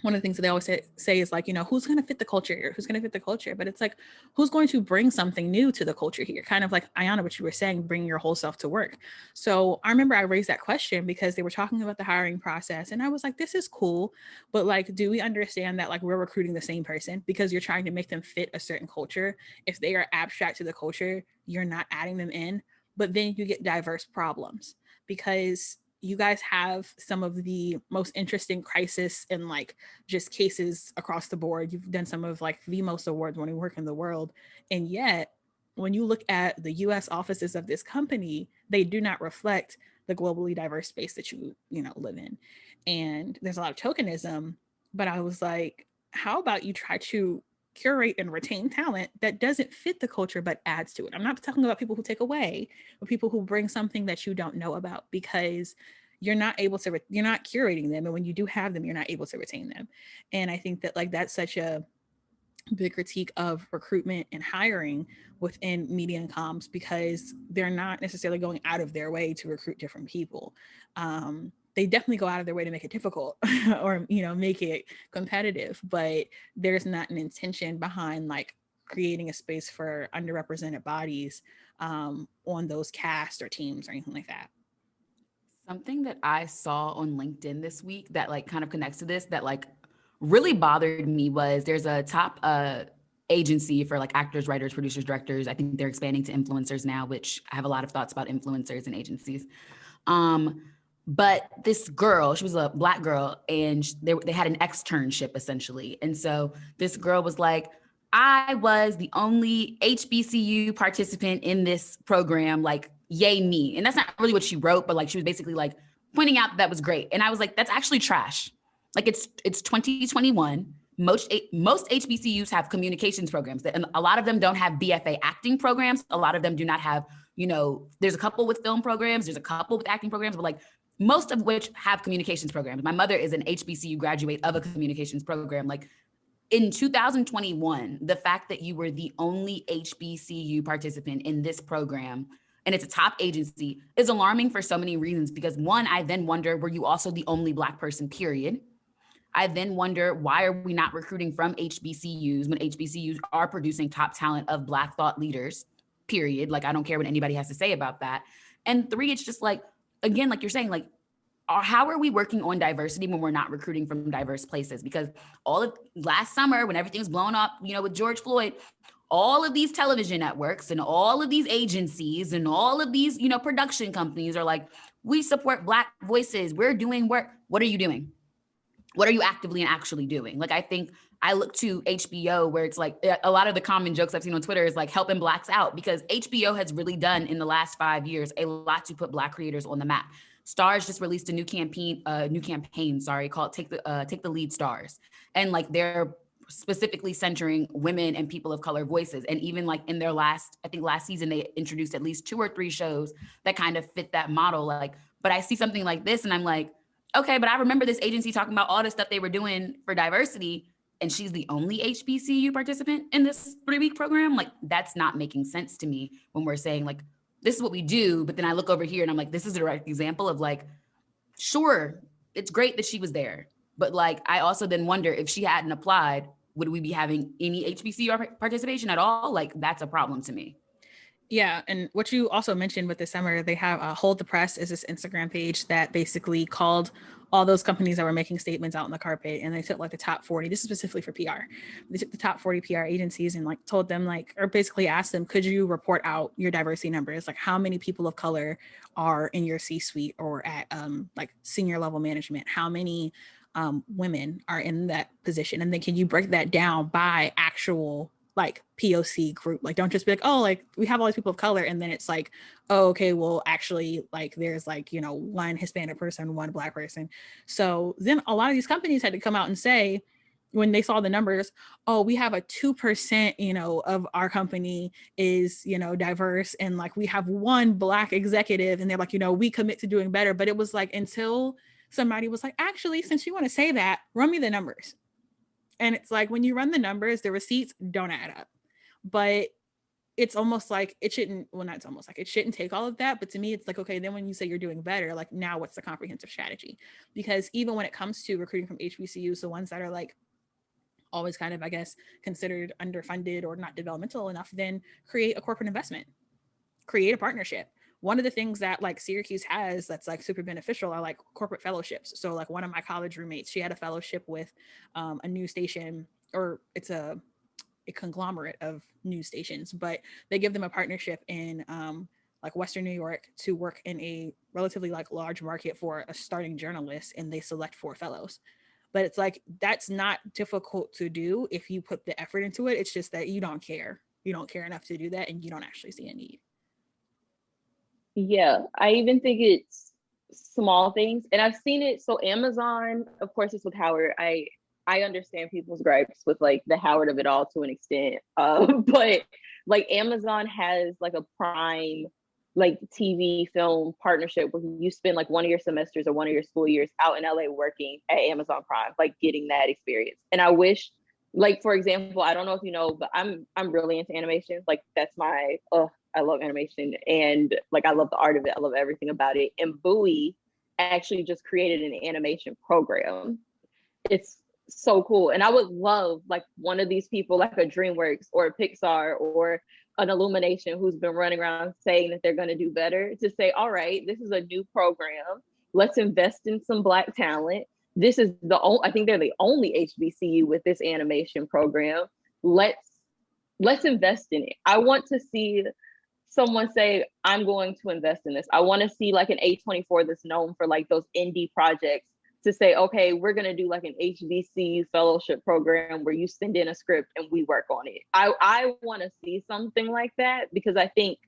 one of the things that they always say is like, you know, who's going to fit the culture here? Who's going to fit the culture? But it's like, who's going to bring something new to the culture here? Kind of like Ayanna, what you were saying, bring your whole self to work. So I remember I raised that question because they were talking about the hiring process. And I was like, this is cool. But like, do we understand that like we're recruiting the same person because you're trying to make them fit a certain culture? If they are abstract to the culture, you're not adding them in. But then you get diverse problems because you guys have some of the most interesting crisis and like just cases across the board. You've done some of like the most award-winning work in the world. And yet when you look at the US offices of this company, they do not reflect the globally diverse space that you know, live in. And there's a lot of tokenism, but I was like, how about you try to curate and retain talent that doesn't fit the culture but adds to it? I'm not talking about people who take away, but people who bring something that you don't know about, because you're not curating them, and when you do have them, you're not able to retain them. And I think that like that's such a big critique of recruitment and hiring within media and comms, because they're not necessarily going out of their way to recruit different people. They definitely go out of their way to make it difficult or, you know, make it competitive, but there's not an intention behind like creating a space for underrepresented bodies on those casts or teams or anything like that. Something that I saw on LinkedIn this week that like kind of connects to this, that like really bothered me, was there's a top agency for like actors, writers, producers, directors. I think they're expanding to influencers now, which I have a lot of thoughts about influencers and agencies. But this girl, she was a Black girl, and they had an externship essentially. And so this girl was like, I was the only HBCU participant in this program, like, yay me. And that's not really what she wrote, but like she was basically like pointing out that was great. And I was like, that's actually trash. Like it's 2021. Most HBCUs have communications programs, and a lot of them don't have BFA acting programs. A lot of them do not have, you know, there's a couple with film programs, there's a couple with acting programs, but like most of which have communications programs. My mother is an HBCU graduate of a communications program. Like in 2021, the fact that you were the only HBCU participant in this program, and it's a top agency, is alarming for so many reasons. Because one, I then wonder, were you also the only Black person, period? I then wonder, why are we not recruiting from HBCUs when HBCUs are producing top talent of Black thought leaders, period? Like, I don't care what anybody has to say about that. And three, it's just like, again, like you're saying, like, how are we working on diversity when we're not recruiting from diverse places? Because all of last summer, when everything was blowing up, you know, with George Floyd, all of these television networks and all of these agencies and all of these, you know, production companies are like, we support Black voices, we're doing work. What are you doing? What are you actively and actually doing? Like, I think I look to HBO, where it's like a lot of the common jokes I've seen on Twitter is like helping Blacks out, because HBO has really done in the last 5 years a lot to put Black creators on the map. Starz just released a new campaign, called Take the Lead Starz. And like they're specifically centering women and people of color voices. And even like in their last season, they introduced at least 2 or 3 shows that kind of fit that model. Like, but I see something like this and I'm like, okay, but I remember this agency talking about all the stuff they were doing for diversity, and she's the only HBCU participant in this 3-week program. Like, that's not making sense to me when we're saying like, this is what we do. But then I look over here and I'm like, this is a direct example of like, sure, it's great that she was there. But like, I also then wonder if she hadn't applied, would we be having any HBCU participation at all? Like, that's a problem to me. Yeah, and what you also mentioned with the summer, they have Hold the Press is this Instagram page that basically called all those companies that were making statements out on the carpet, and they took like the top 40. This is specifically for PR. They took the top 40 PR agencies and like told them like, or basically asked them, could you report out your diversity numbers? Like how many people of color are in your C-suite or at like senior level management? How many women are in that position? And then can you break that down by actual like POC group? Like don't just be like, oh, like we have all these people of color, and then it's like, oh, okay, well actually like there's like, you know, one Hispanic person, one Black person. So then a lot of these companies had to come out and say, when they saw the numbers, oh, we have a 2%, you know, of our company is, you know, diverse, and like we have one Black executive, and they're like, you know, we commit to doing better. But it was like until somebody was like, actually, since you want to say that, run me the numbers. And it's like when you run the numbers, the receipts don't add up. But it's almost like it shouldn't, well, not it's almost like it shouldn't take all of that. But to me, it's like, okay, then when you say you're doing better, like now what's the comprehensive strategy? Because even when it comes to recruiting from HBCUs, the ones that are like always kind of, I guess, considered underfunded or not developmental enough, then create a corporate investment, create a partnership. One of the things that like Syracuse has that's like super beneficial are like corporate fellowships. So like one of my college roommates, she had a fellowship with a news station, or it's a conglomerate of news stations, but they give them a partnership in like Western New York to work in a relatively like large market for a starting journalist, and they select 4 fellows. But it's like that's not difficult to do if you put the effort into it. It's just that you don't care. You don't care enough to do that, and you don't actually see a need. Yeah, I even think it's small things, and I've seen it. So Amazon, of course, it's with Howard. I understand people's gripes with like the Howard of it all to an extent, but like Amazon has like a Prime like TV film partnership where you spend like one of your semesters or one of your school years out in LA working at Amazon Prime, like getting that experience. And I wish, like for example, I don't know if you know, but I'm really into animation. Like that's my I love animation, and like I love the art of it. I love everything about it. And Bowie actually just created an animation program. It's so cool. And I would love like one of these people, like a DreamWorks or a Pixar or an Illumination who's been running around saying that they're going to do better, to say, all right, this is a new program. Let's invest in some Black talent. This is the only, I think they're the only HBCU with this animation program. Let's invest in it. I want to see someone say, I'm going to invest in this. I want to see like an A24 that's known for like those indie projects to say, okay, we're going to do like an HBCU fellowship program where you send in a script and we work on it. I want to see something like that, because I think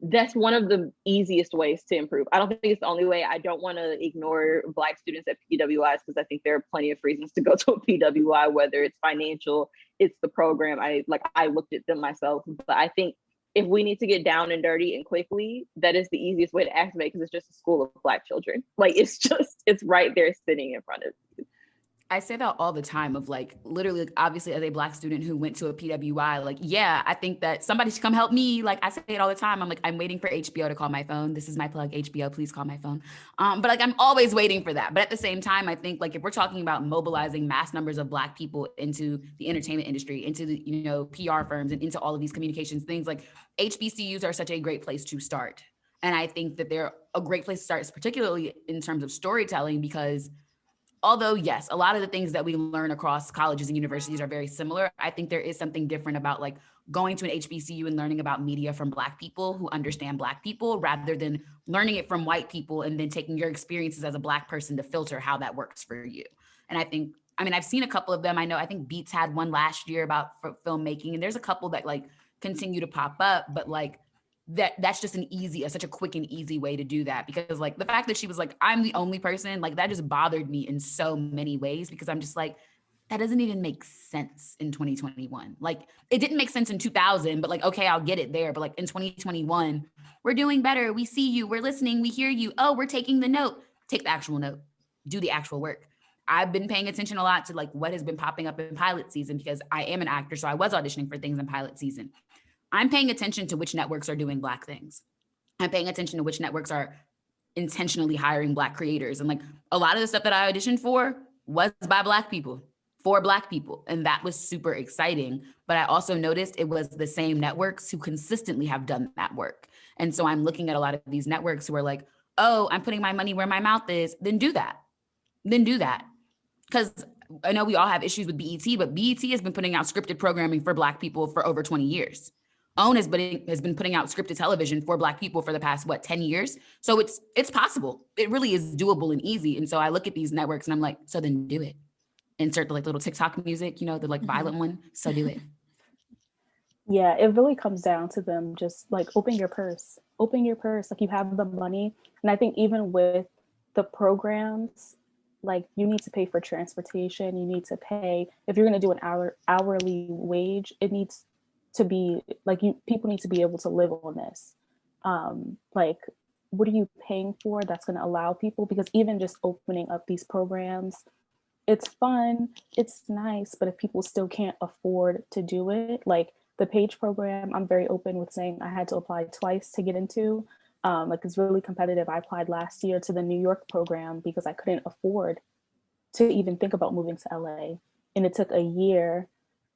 that's one of the easiest ways to improve. I don't think it's the only way. I don't want to ignore Black students at PWIs, because I think there are plenty of reasons to go to a PWI, whether it's financial, it's the program. I looked at them myself, but I think if we need to get down and dirty and quickly, that is the easiest way to activate, because it's just a school of Black children. Like it's right there sitting in front of you. I say that all the time of like, literally, obviously as a Black student who went to a PWI, like, yeah, I think that somebody should come help me. Like I say it all the time. I'm like, I'm waiting for HBO to call my phone. This is my plug, HBO, please call my phone. But like, I'm always waiting for that. But at the same time, I think like if we're talking about mobilizing mass numbers of Black people into the entertainment industry, into the, you know, PR firms and into all of these communications things, like HBCUs are such a great place to start. And I think that they're a great place to start, particularly in terms of storytelling, because although, yes, a lot of the things that we learn across colleges and universities are very similar, I think there is something different about like going to an HBCU and learning about media from Black people who understand Black people, rather than learning it from white people and then taking your experiences as a Black person to filter how that works for you. And I think, I mean, I've seen a couple of them. I know, I think Beats had one last year about filmmaking, and there's a couple that like continue to pop up, but like, that's just such a quick and easy way to do that. Because like the fact that she was like, I'm the only person, like that just bothered me in so many ways, because I'm just like, that doesn't even make sense in 2021. Like it didn't make sense in 2000, but like, okay, I'll get it there. But like in 2021, we're doing better. We see you, we're listening, we hear you. Oh, we're taking the note. Take the actual note, do the actual work. I've been paying attention a lot to like what has been popping up in pilot season, because I am an actor. So I was auditioning for things in pilot season. I'm paying attention to which networks are doing Black things. I'm paying attention to which networks are intentionally hiring Black creators. And like a lot of the stuff that I auditioned for was by Black people, for Black people. And that was super exciting. But I also noticed it was the same networks who consistently have done that work. And so I'm looking at a lot of these networks who are like, oh, I'm putting my money where my mouth is, then do that. Then do that. Because I know we all have issues with BET, but BET has been putting out scripted programming for Black people for over 20 years. OWN has been putting out scripted television for Black people for the past, 10 years? So it's possible. It really is doable and easy. And so I look at these networks and I'm like, so then do it. Insert the like little TikTok music, the like violent one. So do it. Yeah, it really comes down to them just like open your purse, like you have the money. And I think even with the programs, like you need to pay for transportation, you need to pay, if you're going to do an hourly wage, it needs to be like people need to be able to live on this. Like what are you paying for that's going to allow people, because even just opening up these programs, it's fun, it's nice, but if people still can't afford to do it, like the Page program, I'm very open with saying I had to apply twice to get into. Like it's really competitive. I applied last year to the New York program because I couldn't afford to even think about moving to LA. And it took a year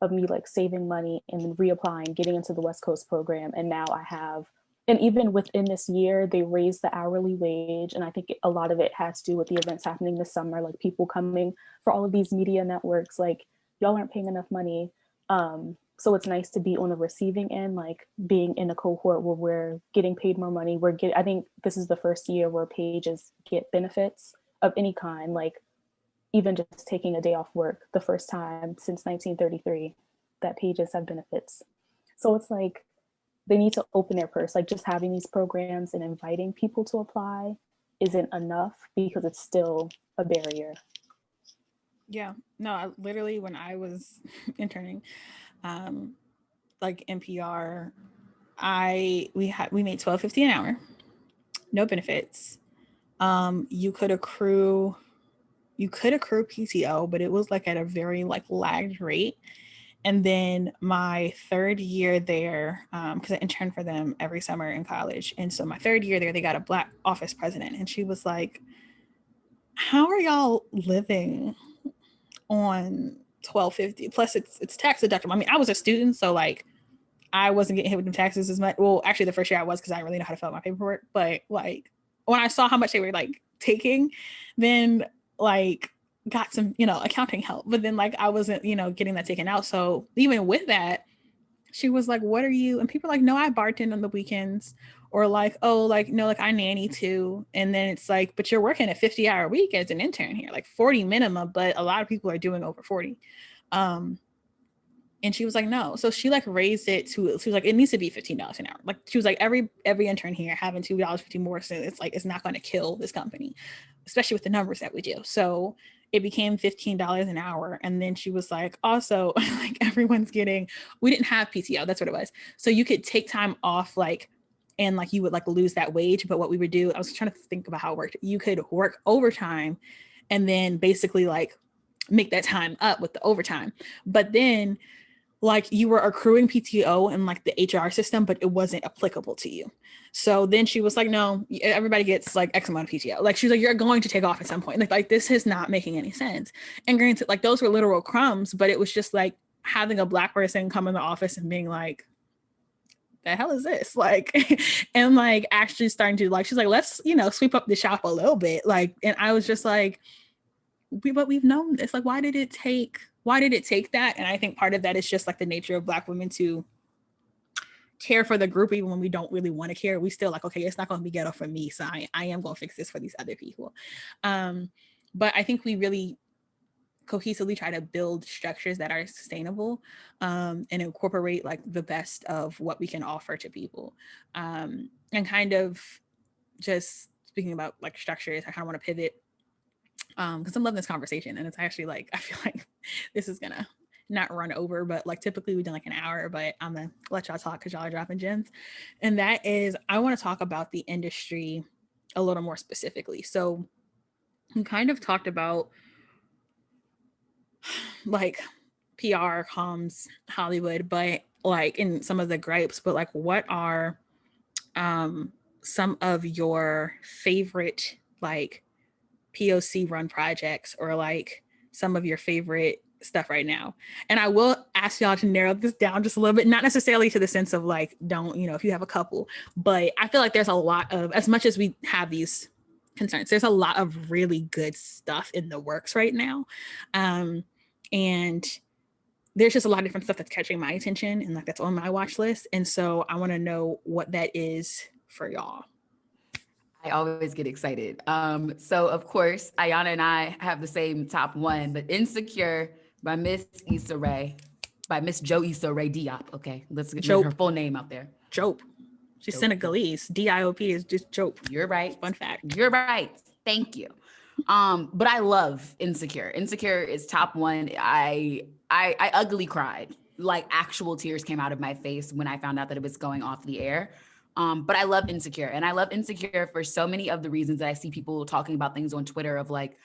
of me like saving money and then reapplying, getting into the West Coast program. And now I have, and even within this year, they raised the hourly wage. And I think a lot of it has to do with the events happening this summer, like people coming for all of these media networks, like y'all aren't paying enough money. So it's nice to be on the receiving end, like being in a cohort where we're getting paid more money. I think this is the first year where pages get benefits of any kind, like even just taking a day off work, the first time since 1933 that pages have benefits. So it's like they need to open their purse. Like just having these programs and inviting people to apply isn't enough because it's still a barrier. Yeah, no, literally when I was interning, like NPR, we made $12.50 an hour, no benefits. You could accrue PTO, but it was like at a very like lagged rate. And then my third year there, because I interned for them every summer in college, and so my third year there, they got a Black office president, and she was like, "How are y'all living on $12.50? Plus, it's tax deductible." I mean, I was a student, so like I wasn't getting hit with the taxes as much. Well, actually, the first year I was because I didn't really know how to fill out my paperwork. But like when I saw how much they were like taking, then like got some, accounting help. But then like I wasn't, getting that taken out. So even with that, she was like, "What are you?" And people are like, "No, I bartend on the weekends." Or like, "Oh, like, no, like I nanny too." And then it's like, "But you're working a 50-hour week as an intern here, like 40 minimum, but a lot of people are doing over 40. And she was like, "No." So she like raised it to, she was like, "It needs to be $15 an hour." Like she was like, every intern here having $2.50 more. So it's like, it's not going to kill this company, especially with the numbers that we do. So it became $15 an hour. And then she was like, also like everyone's getting, we didn't have PTO. That's what it was. So you could take time off, like, and like you would like lose that wage. But what we would do, I was trying to think about how it worked. You could work overtime and then basically like make that time up with the overtime. But then like you were accruing PTO in like the HR system, but it wasn't applicable to you. So then she was like, "No, everybody gets like X amount of PTO." Like she's like, "You're going to take off at some point." Like this is not making any sense. And granted, like those were literal crumbs, but it was just like having a Black person come in the office and being like, "The hell is this?" Like, and like actually starting to like, she's like, "Let's, sweep up the shop a little bit." Like, and I was just like, but we've known this. Like, why did it take that? And I think part of that is just like the nature of Black women to care for the group even when we don't really want to care. We still like, okay, it's not going to be ghetto for me, so I am going to fix this for these other people. But I think we really cohesively try to build structures that are sustainable, and incorporate like the best of what we can offer to people, and kind of just speaking about like structures, I kind of want to pivot because I'm loving this conversation, and it's actually like I feel like this is gonna not run over, but like typically we've done like an hour, but I'm gonna let y'all talk because y'all are dropping gems. And that is, I want to talk about the industry a little more specifically. So we kind of talked about like PR, comms, Hollywood, but like in some of the gripes, but like what are some of your favorite like POC run projects or like some of your favorite stuff right now. And I will ask y'all to narrow this down just a little bit, not necessarily to the sense of like, don't, if you have a couple, but I feel like there's a lot of, as much as we have these concerns, there's a lot of really good stuff in the works right now. And there's just a lot of different stuff that's catching my attention and like that's on my watch list. And so I want to know what that is for y'all. I always get excited. So of course, Ayanna and I have the same top one, but Insecure by Miss Issa Rae, by Miss Jo Issa Rae Diop. Okay, let's get her full name out there. Jope. She's Jope. Senegalese. DIOP is just Jope. You're right. Fun fact. You're right. Thank you. But I love Insecure. Insecure is top one. I ugly cried. Like actual tears came out of my face when I found out that it was going off the air. But I love Insecure, and I love Insecure for so many of the reasons that I see people talking about things on Twitter of like,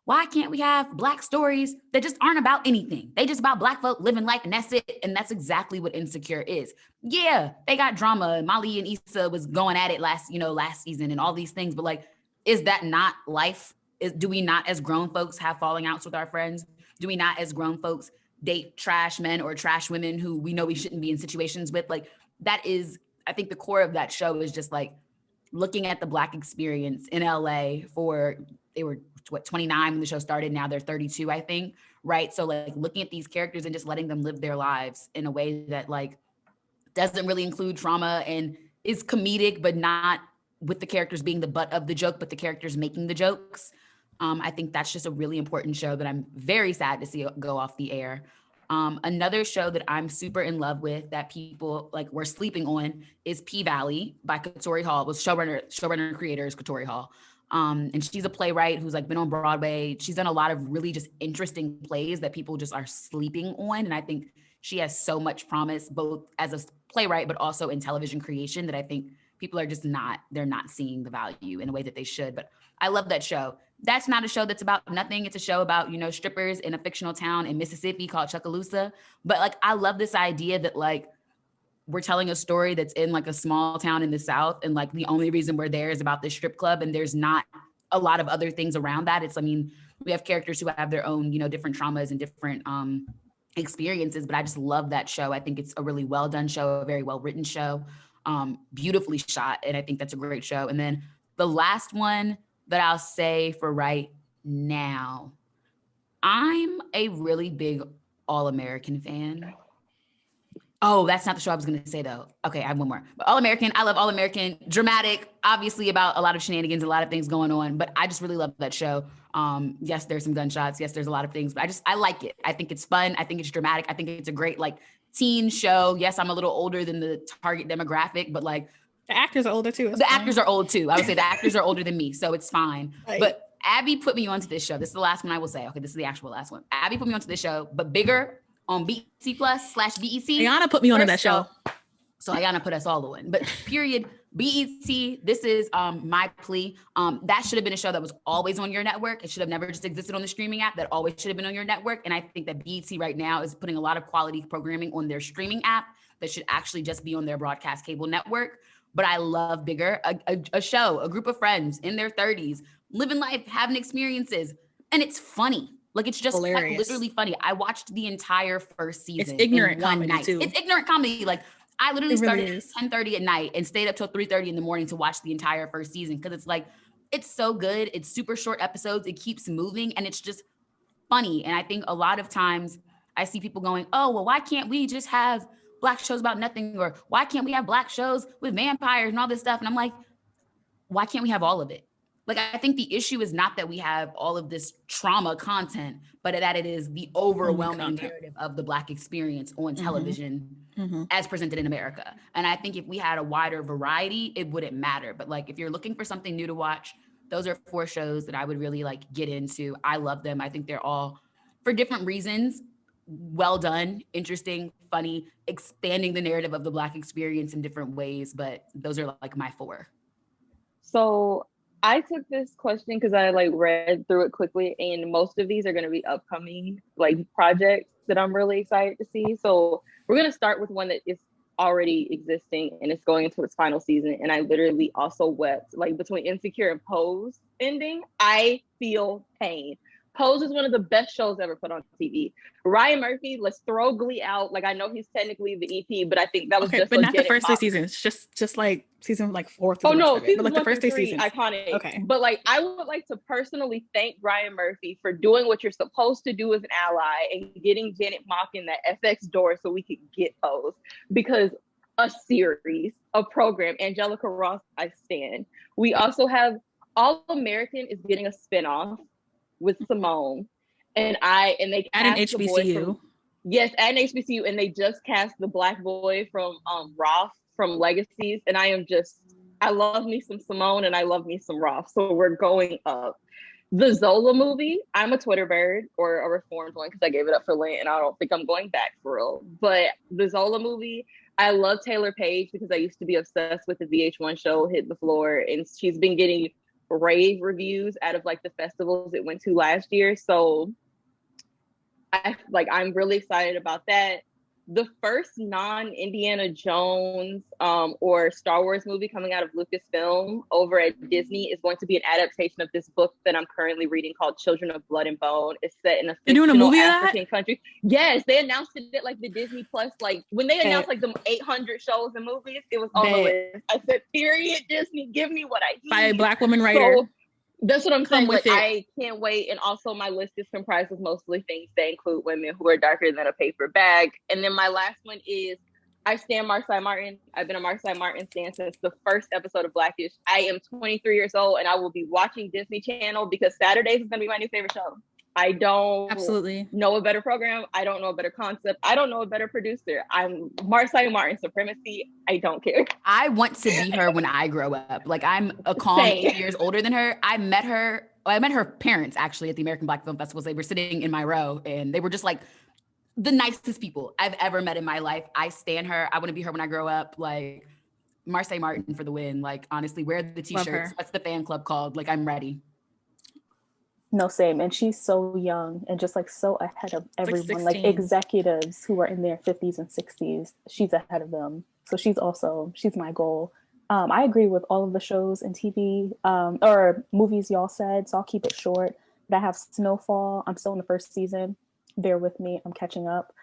why can't we have Black stories that just aren't about anything? They just about Black folk living life and that's it. And that's exactly what Insecure is. Yeah, they got drama. Molly and Issa was going at it last season and all these things. But like, is that not life? Do we not as grown folks have falling outs with our friends? Do we not as grown folks date trash men or trash women who we know we shouldn't be in situations with? Like that is, I think the core of that show is just like looking at the Black experience in LA they were 29 when the show started. Now they're 32, I think. Right. So like looking at these characters and just letting them live their lives in a way that like doesn't really include trauma and is comedic, but not with the characters being the butt of the joke, but the characters making the jokes. I think that's just a really important show that I'm very sad to see go off the air. Another show that I'm super in love with that people like were sleeping on is P-Valley by Katori Hall. Was showrunner creator is Katori Hall. And she's a playwright who's like been on Broadway. She's done a lot of really just interesting plays that people just are sleeping on. And I think she has so much promise, both as a playwright, but also in television creation that I think people are just they're not seeing the value in a way that they should. But I love that show. That's not a show that's about nothing. It's a show about, strippers in a fictional town in Mississippi called Chucalissa. But like, I love this idea that like, we're telling a story that's in like a small town in the South. And like, the only reason we're there is about this strip club. And there's not a lot of other things around that. We have characters who have their own, different traumas and different experiences, but I just love that show. I think it's a really well done show, a very well written show, beautifully shot. And I think that's a great show. And then the last one that I'll say for right now, I'm a really big All-American fan. Oh, that's not the show I was going to say though. Okay, I have one more. But All-American, I love All-American. Dramatic, obviously about a lot of shenanigans, a lot of things going on, but I just really love that show. Yes, there's some gunshots. Yes, there's a lot of things, but I like it. I think it's fun. I think it's dramatic. I think it's a great like teen show. Yes, I'm a little older than the target demographic, but like the actors are older too. The actors are old too. I would say the actors are older than me, so it's fine. Right. But Abby put me onto this show. This is the last one I will say. Okay, this is the actual last one. Abby put me onto this show, but bigger on BET Plus/BET. Ayanna put me onto that show. So Ayanna put us all on. But period, BET, this is my plea. That should have been a show that was always on your network. It should have never just existed on the streaming app. That always should have been on your network. And I think that BET right now is putting a lot of quality programming on their streaming app that should actually just be on their broadcast cable network. But I love Bigger, a show, a group of friends in their 30s, living life, having experiences. And it's funny. Like, it's just like, literally funny. I watched the entire first season. It's ignorant comedy too. It's ignorant comedy. Like, I literally started at 10:30 at night and stayed up till 3:30 in the morning to watch the entire first season. Cause it's like, it's so good. It's super short episodes. It keeps moving and it's just funny. And I think a lot of times I see people going, oh, well, why can't we just have Black shows about nothing? Or why can't we have Black shows with vampires and all this stuff? And I'm like, why can't we have all of it? Like, I think the issue is not that we have all of this trauma content, but that it is the overwhelming narrative of the Black experience on television as presented in America. And I think if we had a wider variety, it wouldn't matter. But like, if you're looking for something new to watch, those are 4 shows that I would really like get into. I love them. I think they're all, for different reasons, well done, interesting, funny, expanding the narrative of the Black experience in different ways. But those are like my 4. So I took this question because I like read through it quickly, and most of these are going to be upcoming like projects that I'm really excited to see. So we're going to start with one that is already existing and it's going into its final season. And I literally also wept, like between Insecure and Pose ending. I feel pain. Pose is one of the best shows ever put on TV. Ryan Murphy, let's throw Glee out. Like, I know he's technically the EP, but I think that was just but not the Janet first 3 Mock. seasons. Just like season like 4 through Oh the rest no, of it. seasons But like the 1 first through 3 3, seasons, iconic. Okay. But like, I would like to personally thank Ryan Murphy for doing what you're supposed to do as an ally and getting Janet Mock in that FX door so we could get Pose, because a series, a program, Angelica Ross, I stand. We also have All American is getting a spinoff with Simone. And they at an cast the boy HBCU. from, yes, at an HBCU, and they just cast the black boy from Roth from Legacies, and I love me some Simone and I love me some Roth, so we're going up. The Zola movie, I'm a Twitter bird, or a reformed one, because I gave it up for Lent and I don't think I'm going back for real. But the Zola movie, I love Taylor Page because I used to be obsessed with the VH1 show Hit the Floor, and she's been getting rave reviews out of like the festivals it went to last year. So I'm really excited about that. The first non-Indiana Jones or Star Wars movie coming out of Lucasfilm over at Disney is going to be an adaptation of this book that I'm currently reading called Children of Blood and Bone. It's set in a fictional African country. Yes, they announced it at like the Disney Plus, like when they announced like the 800 shows and movies, it was on the list. I said, period, Disney, give me what I need. By a Black woman writer. So, that's what I'm saying. Like, I can't wait. And also my list is comprised of mostly things that include women who are darker than a paper bag. And then my last one is I stand Marsai Martin. I've been a Marsai Martin stan since the first episode of Blackish. I am 23 years old and I will be watching Disney Channel because Saturdays is going to be my new favorite show. I don't know a better program. I don't know a better concept. I don't know a better producer. I'm Marsai Martin supremacy. I don't care. I want to be her when I grow up. Like, I'm a calm 8 years older than her. I met her parents actually at the American Black Film Festivals. They were sitting in my row and they were just like the nicest people I've ever met in my life. I stan her. I want to be her when I grow up. Like, Marsai Martin for the win. Like, honestly, wear the t-shirts. What's the fan club called? Like, I'm ready. No, same. And she's so young and just like so ahead of everyone, like executives who are in their 50s and 60s. She's ahead of them. So she's my goal. I agree with all of the shows and TV or movies y'all said, so I'll keep it short. But I have Snowfall. I'm still in the first season. Bear with me. I'm catching up.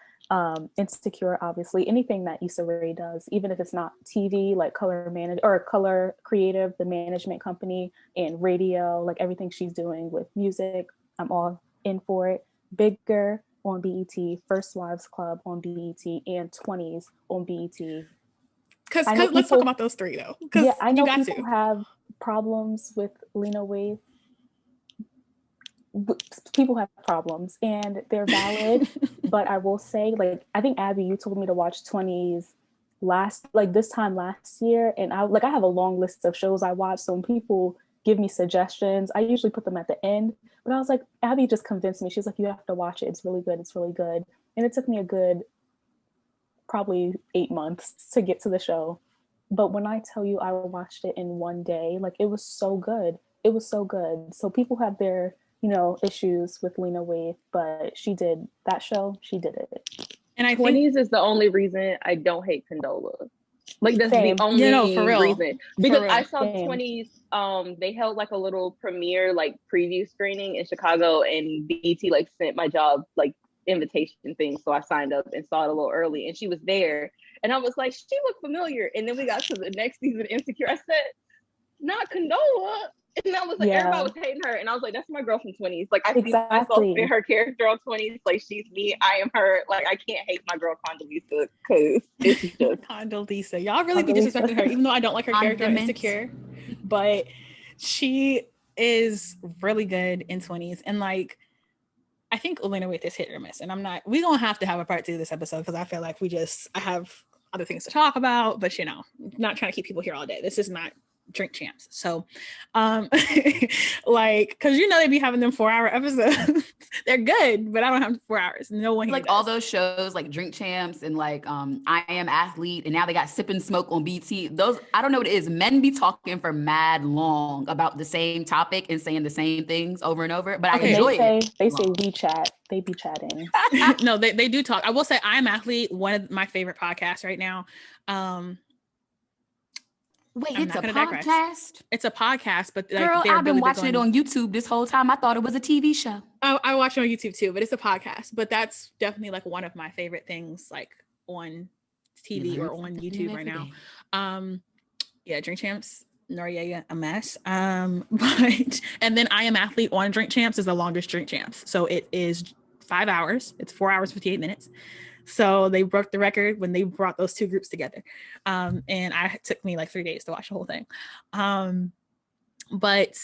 Insecure, obviously. Anything that Issa Rae does, even if it's not TV, like Color Creative, the management company, and radio, like everything she's doing with music, I'm all in for it. Bigger on BET, First Wives Club on BET, and 20s on BET. Because let's talk about those three though. Yeah, I know people have problems with Lena Waithe. People have problems and they're valid, but I will say, like, I think Abby, you told me to watch 20s this time last year, and I have a long list of shows I watch, so when people give me suggestions, I usually put them at the end, but I was like, Abby just convinced me. She's like, you have to watch it, it's really good, and it took me a good probably 8 months to get to the show, but when I tell you I watched it in one day, like, it was so good. So people have their issues with Lena Waithe, but she did that show. She did it. And I 20s is the only reason I don't hate Condola. Like, that's the only for real. Reason. Because I saw 20s, they held like a little premiere, like preview screening in Chicago, and BET like sent my job like invitation thing. So I signed up and saw it a little early, and she was there. And I was like, she looked familiar. And then we got to the next season, Insecure. I said, not Condola. And I was like, everybody was hating her. And I was like, that's my girl from 20s. Like, I see myself in her character on 20s. Like, she's me. I am her. Like, I can't hate my girl Condoleezza because it's just... Condoleezza. Y'all really be disrespecting her, even though I don't like her character in Insecure. But she is really good in 20s. And, like, I think Lena Waithe is hit or miss. And we don't have to have a part 2 of this episode because I feel like I have other things to talk about. But, not trying to keep people here all day. This is not Drink Champs. So like, because they be having them 4-hour episodes. They're good, but I don't have 4 hours. No one like all those shows like Drink Champs and like I Am Athlete, and now they got Sip and Smoke on BT. Those, I don't know what it is. Men be talking for mad long about the same topic and saying the same things over and over, but I enjoy it. They say we chat. They be chatting. No, they do talk. I will say I Am Athlete, one of my favorite podcasts right now. Wait, I'm it's not a going to digress. podcast? It's a podcast, but like, Girl, they're I've been really big watching it on YouTube this whole time. I thought it was a TV show. I watch it on YouTube too, but it's a podcast. But that's definitely like one of my favorite things, like on TV or on YouTube right now. Yeah, Drink Champs, Noriega, a mess. But and then I Am Athlete on Drink Champs is the longest Drink Champs, so it is 5 hours. It's 4 hours 58 minutes. So they broke the record when they brought those two groups together. And it took me like 3 days to watch the whole thing. But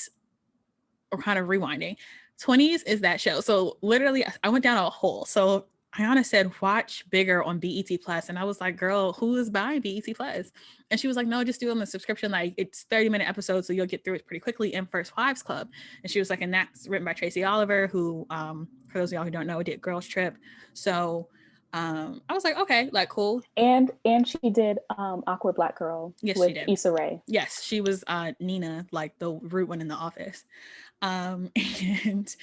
we're kind of rewinding. 20s is that show. So literally I went down a hole. So Ayanna said, watch Bigger on BET Plus. And I was like, girl, who is buying BET Plus? And she was like, no, just do it on the subscription. Like it's 30-minute episodes, so you'll get through it pretty quickly. And First Wives Club. And she was like, and that's written by Tracy Oliver, who, for those of y'all who don't know, did Girls Trip. So I was like, okay, like cool. And she did Awkward Black Girl with Issa Rae. Yes, she was Nina, like the rude one in The Office. And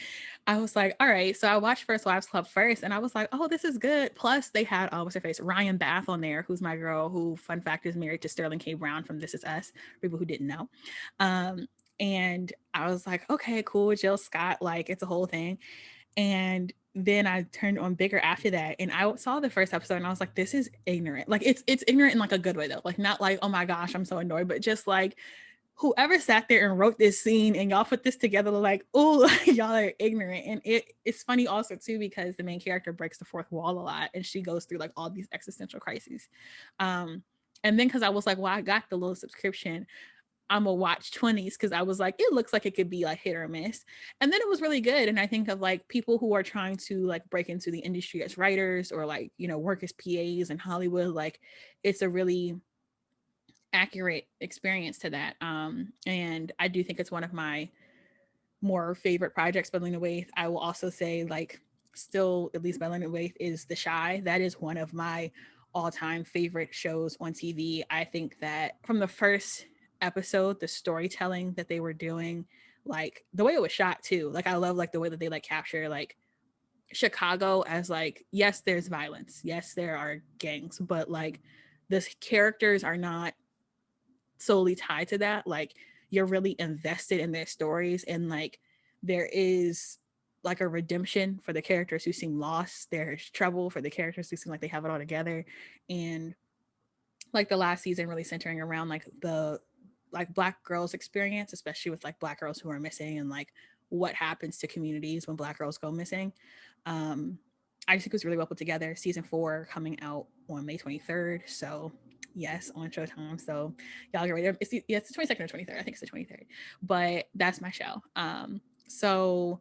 I was like, all right. So I watched First Wives Club first, and I was like, oh, this is good. Plus, they had what's her face, Ryan Bath on there, who's my girl, who, fun fact, is married to Sterling K. Brown from This Is Us. People who didn't know. And I was like, okay, cool. Jill Scott, like it's a whole thing. And then I turned on Bigger after that, and I saw the first episode, and I was like, this is ignorant. Like it's ignorant in like a good way though. Like not like, oh my gosh, I'm so annoyed, but just like whoever sat there and wrote this scene and y'all put this together, like, oh, y'all are ignorant. And it's funny also too, because the main character breaks the fourth wall a lot, and she goes through like all these existential crises. And then because I was like, well, I got the little subscription, I'm gonna watch 20s, because I was like, it looks like it could be like hit or miss. And then it was really good. And I think of like people who are trying to like break into the industry as writers or like, you know, work as PAs in Hollywood, like it's a really accurate experience to that. And I do think it's one of my more favorite projects by Lena Waithe. I will also say, like, still, at least by Lena Waithe, is The Chi. That is one of my all-time favorite shows on TV. I think that from the first episode, the storytelling that they were doing, like the way it was shot too, like I love like the way that they like capture like Chicago as like, yes, there's violence, yes, there are gangs, but like the characters are not solely tied to that. Like you're really invested in their stories, and like there is like a redemption for the characters who seem lost, there's trouble for the characters who seem like they have it all together. And like the last season really centering around like the like Black girls experience, especially with like Black girls who are missing, and like what happens to communities when Black girls go missing. I just think it was really well put together. Season 4 coming out on May 23rd. So yes, on Showtime. So y'all get ready. It's the 22nd or 23rd. I think it's the 23rd. But that's my show. So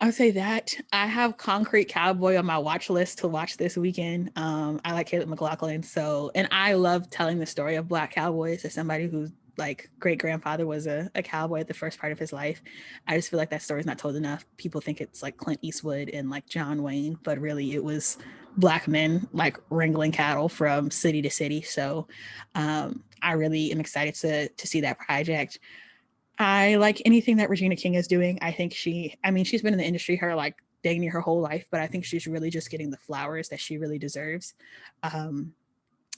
I would say that I have Concrete Cowboy on my watch list to watch this weekend. I like Caleb McLaughlin. So, and I love telling the story of Black cowboys as somebody who's like great grandfather was a cowboy at the first part of his life. I just feel like that story is not told enough. People think it's like Clint Eastwood and like John Wayne, but really it was Black men like wrangling cattle from city to city. So I really am excited to see that project. I like anything that Regina King is doing. I think she's been in the industry her like dang near her whole life, but I think she's really just getting the flowers that she really deserves.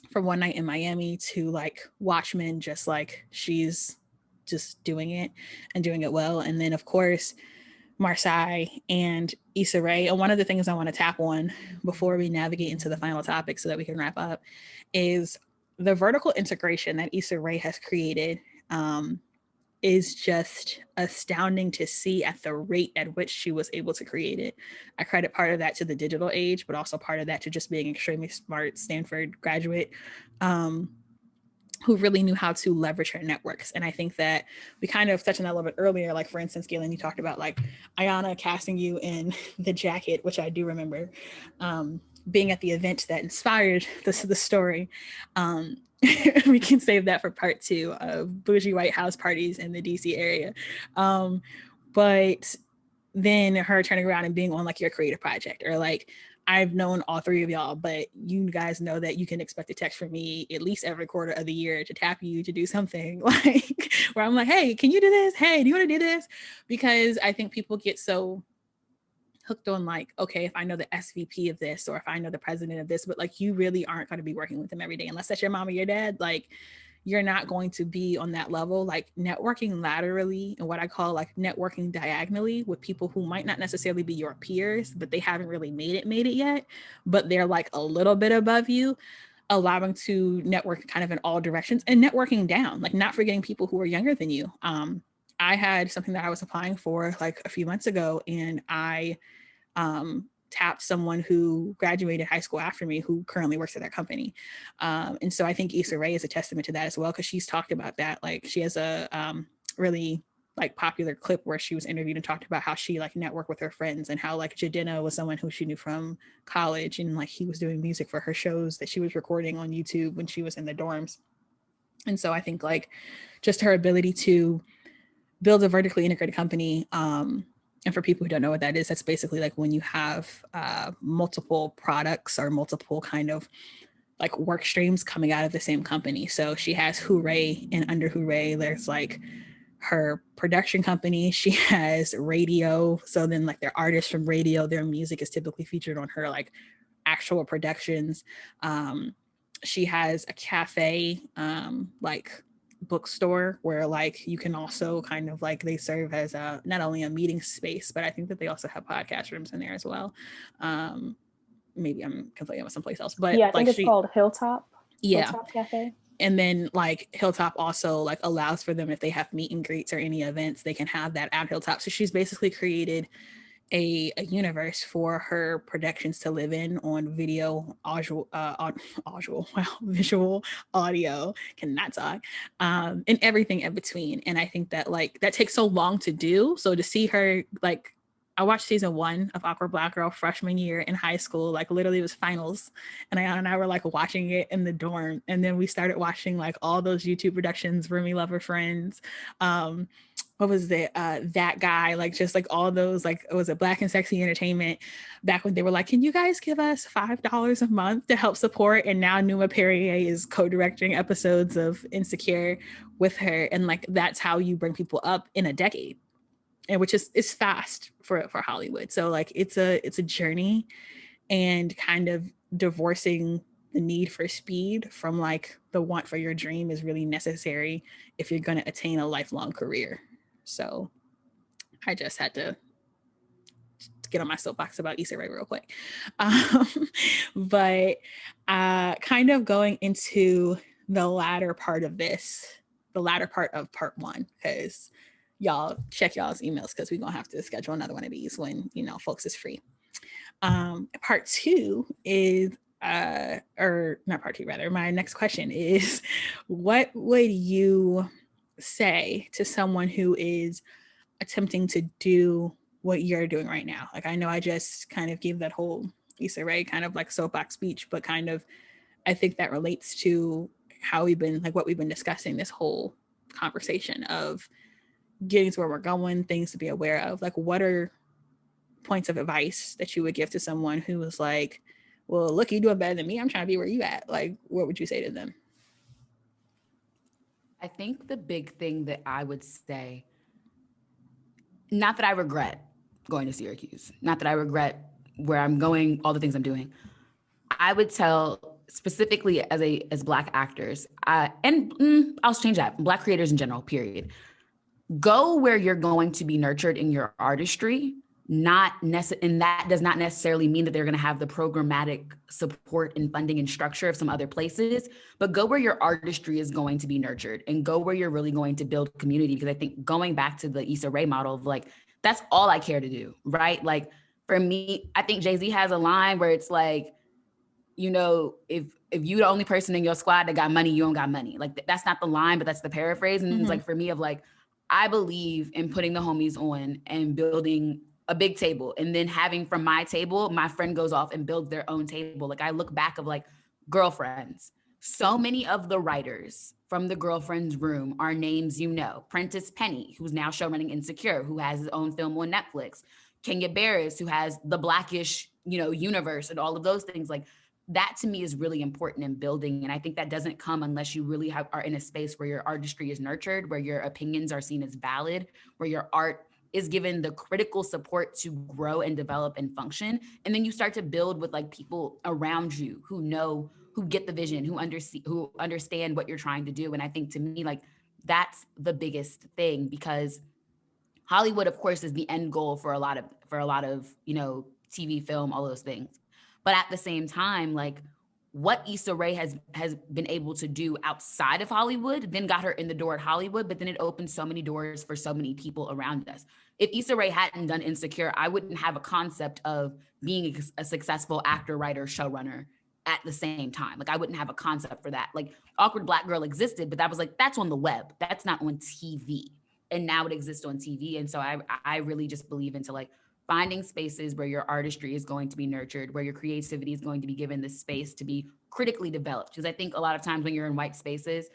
From One Night in Miami to like Watchmen, just like she's just doing it and doing it well. And then of course, Marseille and Issa Rae. And one of the things I want to tap on before we navigate into the final topic so that we can wrap up is the vertical integration that Issa Rae has created. Is just astounding to see at the rate at which she was able to create it. I credit part of that to the digital age, but also part of that to just being extremely smart Stanford graduate who really knew how to leverage her networks. And I think that we kind of touched on that a little bit earlier. Like for instance, Gaelyn, you talked about like Ayanna casting you in The Jacket, which I do remember being at the event that inspired the story. We can save that for part 2 of bougie white house parties in the DC area. But then her turning around and being on like your creative project, or like I've known all 3 of y'all, but you guys know that you can expect a text from me at least every quarter of the year to tap you to do something like where I'm like, hey, can you do this? Hey, do you want to do this? Because I think people get so hooked on like, okay, if I know the SVP of this, or if I know the president of this, but like you really aren't going to be working with them every day unless that's your mom or your dad. Like you're not going to be on that level. Like networking laterally and what I call like networking diagonally with people who might not necessarily be your peers, but they haven't really made it yet, but they're like a little bit above you, allowing to network kind of in all directions, and networking down, like not forgetting people who are younger than you. I had something that I was applying for like a few months ago, and I tapped someone who graduated high school after me who currently works at that company. And so I think Issa Rae is a testament to that as well, because she's talked about that. Like she has a really like popular clip where she was interviewed and talked about how she like networked with her friends, and how like Jadena was someone who she knew from college, and like he was doing music for her shows that she was recording on YouTube when she was in the dorms. And so I think like just her ability to build a vertically integrated company, and for people who don't know what that is, that's basically like when you have multiple products or multiple kind of like work streams coming out of the same company. So she has Hooray, and under Hooray there's like her production company. She has radio, so then like their artists from radio, their music is typically featured on her like actual productions. She has a cafe, like bookstore, where like you can also kind of like, they serve as a not only a meeting space, but I think that they also have podcast rooms in there as well. Maybe I'm conflating with someplace else, but yeah, I like think it's called Hilltop. Yeah. Hilltop Cafe. And then like Hilltop also like allows for them, if they have meet and greets or any events, they can have that at Hilltop. So she's basically created a universe for her productions to live in on video, visual, audio, cannot talk, and everything in between. And I think that like that takes so long to do. So to see her like, I watched season 1 of Awkward Black Girl freshman year in high school, like literally it was finals, and Ayanna and I were like watching it in the dorm, and then we started watching like all those YouTube productions, Roomy Lover Friends, what was it, that guy, like just like all those, like was it Black and Sexy Entertainment, back when they were like, can you guys give us $5 a month to help support? And now Numa Perrier is co-directing episodes of Insecure with her, and like that's how you bring people up in a decade, and which is fast for Hollywood. So like it's a journey, and kind of divorcing the need for speed from like the want for your dream is really necessary if you're going to attain a lifelong career. So I just had to get on my soapbox about Issa Rae real quick. But kind of going into the latter part of this, the latter part of part 1, because y'all check y'all's emails, because we're going to have to schedule another one of these when, you know, folks is free. Part 2 is, or not part 2, rather, my next question is, what would you say to someone who is attempting to do what you're doing right now? Like, I know I just kind of gave that whole Issa Rae kind of like soapbox speech, but kind of, I think that relates to how we've been, like what we've been discussing this whole conversation of getting to where we're going, things to be aware of. Like, what are points of advice that you would give to someone who was like, well, look, you're doing better than me, I'm trying to be where you at? Like, what would you say to them? I think the big thing that I would say, not that I regret going to Syracuse, not that I regret where I'm going, all the things I'm doing. I would tell specifically as Black actors, and I'll change that, Black creators in general, period. Go where you're going to be nurtured in your artistry, and that does not necessarily mean that they're going to have the programmatic support and funding and structure of some other places, but go where your artistry is going to be nurtured, and go where you're really going to build community. Because I think going back to the Issa Rae model of like, that's all I care to do, right? Like for me, I think Jay-Z has a line where it's like, you know, if you the only person in your squad that got money, you don't got money. Like that's not the line, but that's the paraphrase. And It's like, for me, of like, I believe in putting the homies on and building a big table, and then having from my table, my friend goes off and builds their own table. Like I look back of like Girlfriends. So many of the writers from the Girlfriends room are names, you know, Prentice Penny, who's now showrunning Insecure, who has his own film on Netflix, Kenya Barris, who has the Blackish, you know, universe and all of those things. Like that to me is really important in building. And I think that doesn't come unless you really are in a space where your artistry is nurtured, where your opinions are seen as valid, where your art is given the critical support to grow and develop and function. And then you start to build with like people around you who know, who get the vision, who understand what you're trying to do. And I think to me, like, that's the biggest thing, because Hollywood, of course, is the end goal for a lot of, you know, TV, film, all those things. But at the same time, like, what Issa Rae has been able to do outside of Hollywood then got her in the door at Hollywood, but then it opened so many doors for so many people around us. If Issa Rae hadn't done Insecure, I wouldn't have a concept of being a successful actor, writer, showrunner at the same time. Like, I wouldn't have a concept for that. Like, Awkward Black Girl existed, but that was like, that's on the web. That's not on TV. And now it exists on TV. And so I really just believe into like finding spaces where your artistry is going to be nurtured, where your creativity is going to be given the space to be critically developed. Because I think a lot of times when you're in white spaces,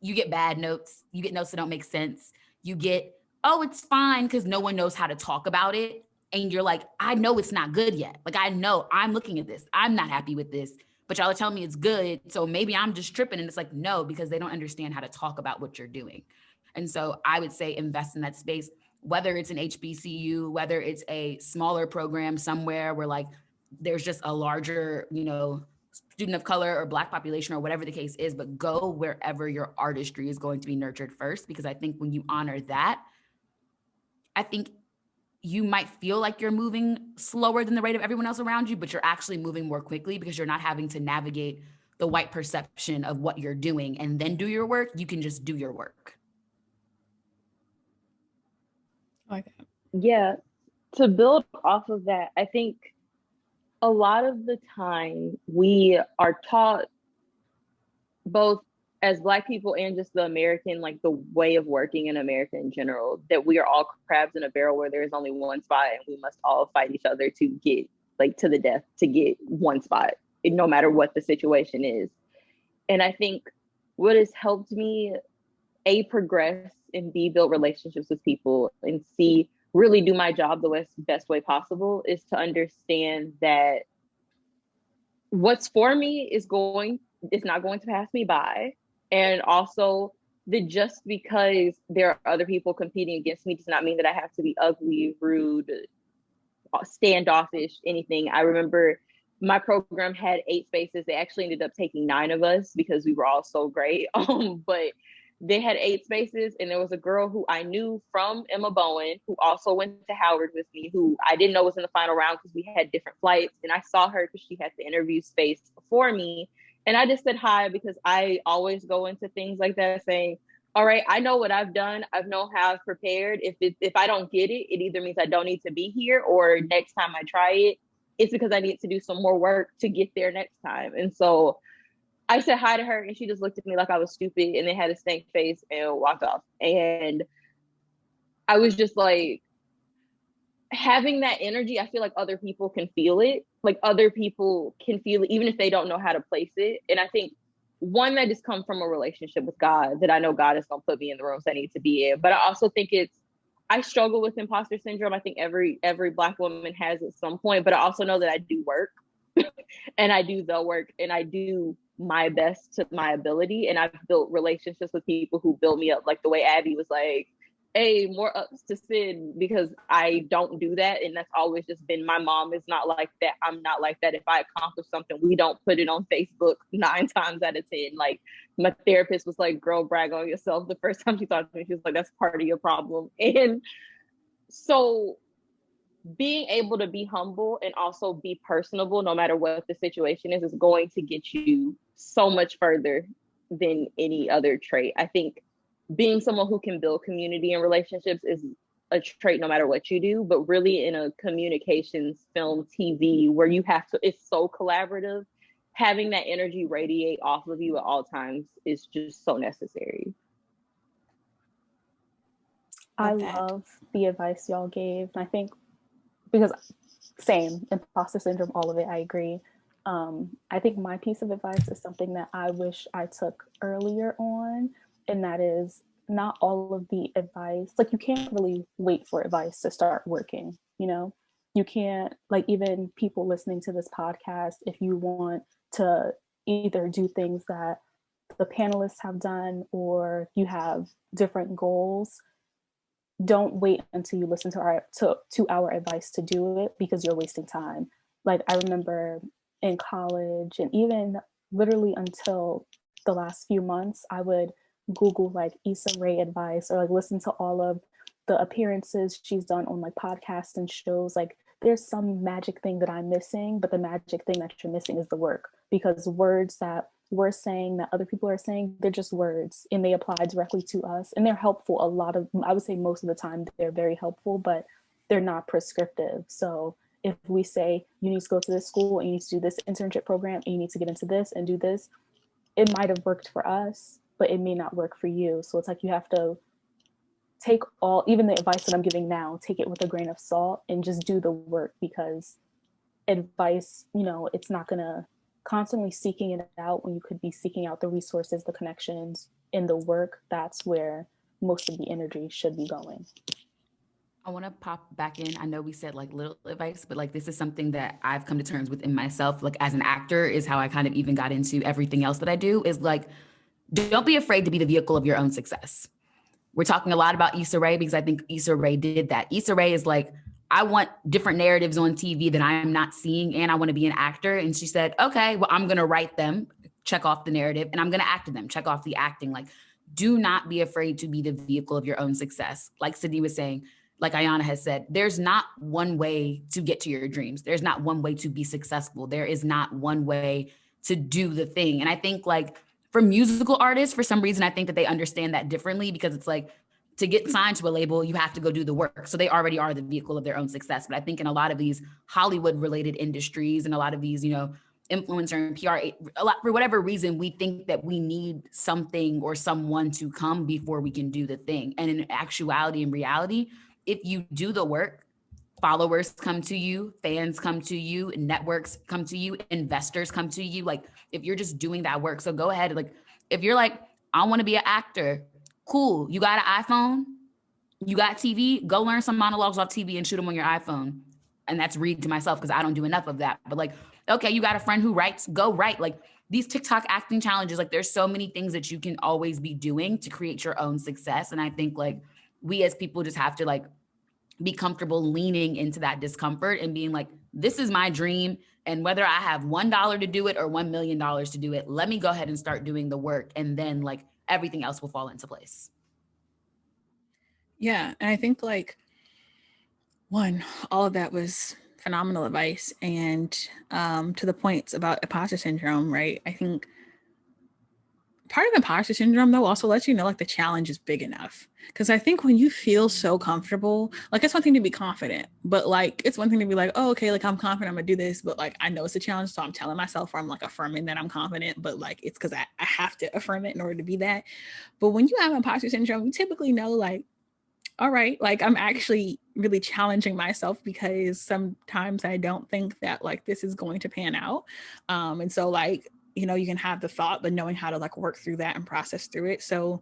you get bad notes, you get notes that don't make sense. You get, oh, it's fine, because no one knows how to talk about it. And you're like, I know it's not good yet. Like, I know I'm looking at this, I'm not happy with this, but y'all are telling me it's good. So maybe I'm just tripping. And it's like, no, because they don't understand how to talk about what you're doing. And so I would say invest in that space, whether it's an HBCU, whether it's a smaller program somewhere where like there's just a larger, you know, student of color or Black population or whatever the case is, but go wherever your artistry is going to be nurtured first. Because I think when you honor that, I think you might feel like you're moving slower than the rate of everyone else around you, but you're actually moving more quickly because you're not having to navigate the white perception of what you're doing and then do your work. You can just do your work. Like that. Yeah, to build off of that, I think a lot of the time we are taught, both as Black people and just the American, like the way of working in America in general, that we are all crabs in a barrel where there is only one spot and we must all fight each other to get like to the death to get one spot, no matter what the situation is. And I think what has helped me progress and build relationships with people and really do my job the best way possible is to understand that what's for me is not going to pass me by. And also that just because there are other people competing against me does not mean that I have to be ugly, rude, standoffish, anything. I remember my program had 8 spaces. They actually ended up taking 9 of us because we were all so great. But they had 8 spaces, and there was a girl who I knew from Emma Bowen, who also went to Howard with me, who I didn't know was in the final round because we had different flights. And I saw her because she had the interview space before me. And I just said hi because I always go into things like that saying, all right, I know what I've done. I know how I've prepared. If I don't get it, it either means I don't need to be here, or next time I try it, it's because I need to do some more work to get there next time. And so I said hi to her, and she just looked at me like I was stupid and then had a stank face and walked off. And I was just like, having that energy, I feel like other people can feel it. Like other people can feel it, even if they don't know how to place it. And I think one that just comes from a relationship with God, that I know God is going to put me in the rooms I need to be in. But I also think I struggle with imposter syndrome. I think every Black woman has at some point, but I also know that I do work and I do the work and I do my best to my ability. And I've built relationships with people who built me up, like the way Abby was like, hey, more ups to Sid, because I don't do that. And that's always just been, my mom is not like that. I'm not like that. If I accomplish something, we don't put it on Facebook 9 times out of 10. Like my therapist was like, girl, brag on yourself. The first time she talked to me, she was like, that's part of your problem. And so being able to be humble and also be personable, no matter what the situation is going to get you so much further than any other trait. I think being someone who can build community and relationships is a trait no matter what you do, but really in a communications, film, TV, where you have to, it's so collaborative, having that energy radiate off of you at all times is just so necessary. I love the advice y'all gave. And I think, because same, imposter syndrome, all of it, I agree. I think my piece of advice is something that I wish I took earlier on, and that is not all of the advice, like you can't really wait for advice to start working, you know? You can't, like even people listening to this podcast, if you want to either do things that the panelists have done or you have different goals, don't wait until you listen to our advice to do it, because you're wasting time. Like, I remember in college, and even literally until the last few months, I would Google like Issa Rae advice, or like listen to all of the appearances she's done on like podcasts and shows. Like, there's some magic thing that I'm missing, but the magic thing that you're missing is the work, because words that we're saying, that other people are saying, they're just words, and they apply directly to us, and they're helpful. I would say most of the time they're very helpful, but they're not prescriptive. So if we say you need to go to this school and you need to do this internship program and you need to get into this and do this, it might have worked for us, but it may not work for you. So it's like, you have to take even the advice that I'm giving now, take it with a grain of salt and just do the work, because advice, it's not gonna, constantly seeking it out when you could be seeking out the resources, the connections, in the work. That's where most of the energy should be going. I want to pop back in. I know we said like little advice, but like this is something that I've come to terms with in myself. Like as an actor is how I kind of even got into everything else that I do, is like, don't be afraid to be the vehicle of your own success. We're talking a lot about Issa Rae because I think Issa Rae did that. Issa Rae is like, I want different narratives on TV that I'm not seeing, and I want to be an actor. And she said, okay, well, I'm going to write them, check off the narrative, and I'm going to act them, check off the acting. Like, do not be afraid to be the vehicle of your own success. Like Sydney was saying, like Ayanna has said, there's not one way to get to your dreams. There's not one way to be successful. There is not one way to do the thing. And I think like for musical artists, for some reason, I think that they understand that differently, because it's like, to get signed to a label, you have to go do the work. So they already are the vehicle of their own success. But I think in a lot of these Hollywood related industries and a lot of these, influencer and PR, a lot, for whatever reason, we think that we need something or someone to come before we can do the thing. And in actuality and reality, if you do the work, followers come to you, fans come to you, networks come to you, investors come to you. Like if you're just doing that work. So go ahead. Like if you're like, I want to be an actor, cool. You got an iPhone, you got TV, go learn some monologues off TV and shoot them on your iPhone. And that's read to myself because I don't do enough of that. But like, okay, you got a friend who writes, go write. Like these TikTok acting challenges, like there's so many things that you can always be doing to create your own success. And I think like we as people just have to like be comfortable leaning into that discomfort and being like, this is my dream. And whether I have $1 to do it or $1 million to do it, let me go ahead and start doing the work. And then like everything else will fall into place. Yeah. And I think like all of that was phenomenal advice. And to the points about imposter syndrome, right? I think part of imposter syndrome though also lets you know like the challenge is big enough. Because I think when you feel so comfortable, like it's one thing to be confident, but like it's one thing to be like, oh, okay, like I'm confident, I'm gonna do this, but like I know it's a challenge, so I'm telling myself, or I'm like affirming that I'm confident, but like it's because I have to affirm it in order to be that. But when you have imposter syndrome, you typically know like, all right, like I'm actually really challenging myself because sometimes I don't think that like this is going to pan out. And so like, you can have the thought, but knowing how to like work through that and process through it. So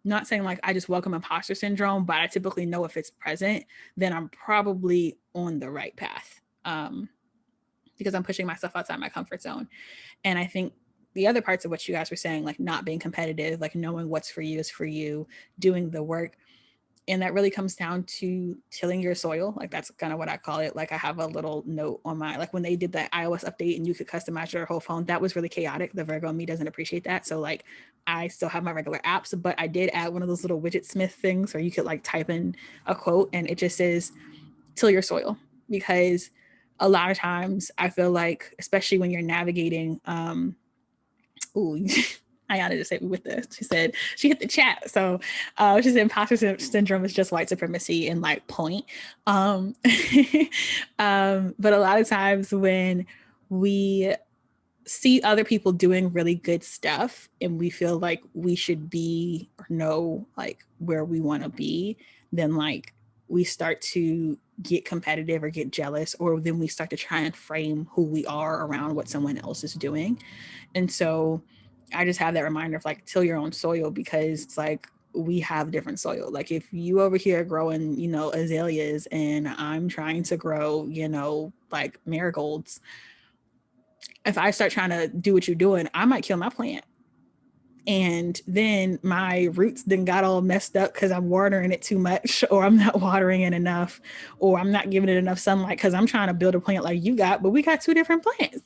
not saying like I just welcome imposter syndrome, but I typically know if it's present, then I'm probably on the right path because I'm pushing myself outside my comfort zone. And I think the other parts of what you guys were saying, like not being competitive, like knowing what's for you is for you, doing the work. And that really comes down to tilling your soil. Like that's kind of what I call it. Like I have a little note on my, like when they did that iOS update and you could customize your whole phone, that was really chaotic. The Virgo in me doesn't appreciate that. So like I still have my regular apps, but I did add one of those little widget Smith things where you could like type in a quote and it just says, till your soil. Because a lot of times I feel like, especially when you're navigating, Ayanna just hit me with this. She said she hit the chat. So she said imposter syndrome is just white supremacy and like point. But a lot of times when we see other people doing really good stuff and we feel like we should be or know like where we want to be, then like we start to get competitive or get jealous, or then we start to try and frame who we are around what someone else is doing. And so I just have that reminder of like till your own soil, because it's like we have different soil. Like if you over here growing, azaleas and I'm trying to grow, like marigolds, if I start trying to do what you're doing, I might kill my plant. And then my roots then got all messed up because I'm watering it too much, or I'm not watering it enough, or I'm not giving it enough sunlight because I'm trying to build a plant like you got, but we got two different plants.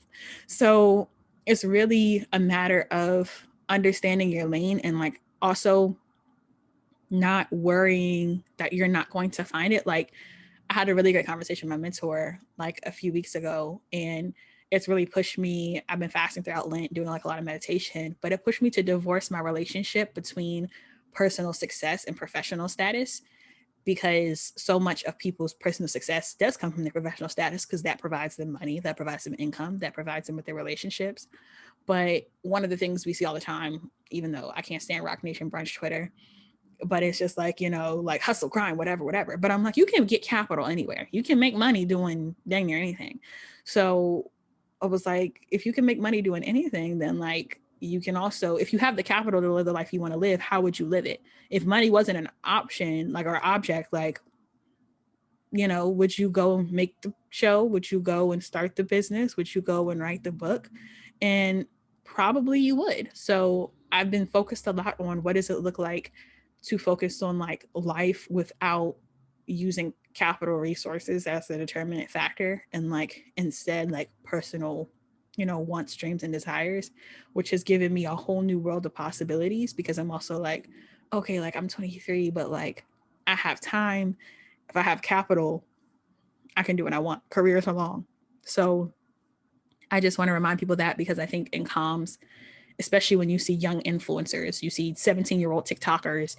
So it's really a matter of understanding your lane and like also not worrying that you're not going to find it. Like I had a really great conversation with my mentor like a few weeks ago, and it's really pushed me. I've been fasting throughout Lent, doing like a lot of meditation, but it pushed me to divorce my relationship between personal success and professional status, because so much of people's personal success does come from their professional status, because that provides them money, that provides them income, that provides them with their relationships. But one of the things we see all the time, even though I can't stand Rock Nation Brunch Twitter, but it's just like, you know, like hustle, crime, whatever. But I'm like, you can get capital anywhere. You can make money doing dang near anything. So I was like, if you can make money doing anything, then like you can also, if you have the capital to live the life you want to live, how would you live it? If money wasn't an option, like our object, like, you know, would you go make the show? Would you go and start the business? Would you go and write the book? And probably you would. So I've been focused a lot on what does it look like to focus on like life without using capital resources as the determinant factor, and like instead like personal, you know, wants, dreams, and desires, which has given me a whole new world of possibilities, because I'm also like, okay, like I'm 23, but like I have time. If I have capital, I can do what I want. Careers are long. So I just want to remind people that, because I think in comms, especially when you see young influencers, you see 17-year-old TikTokers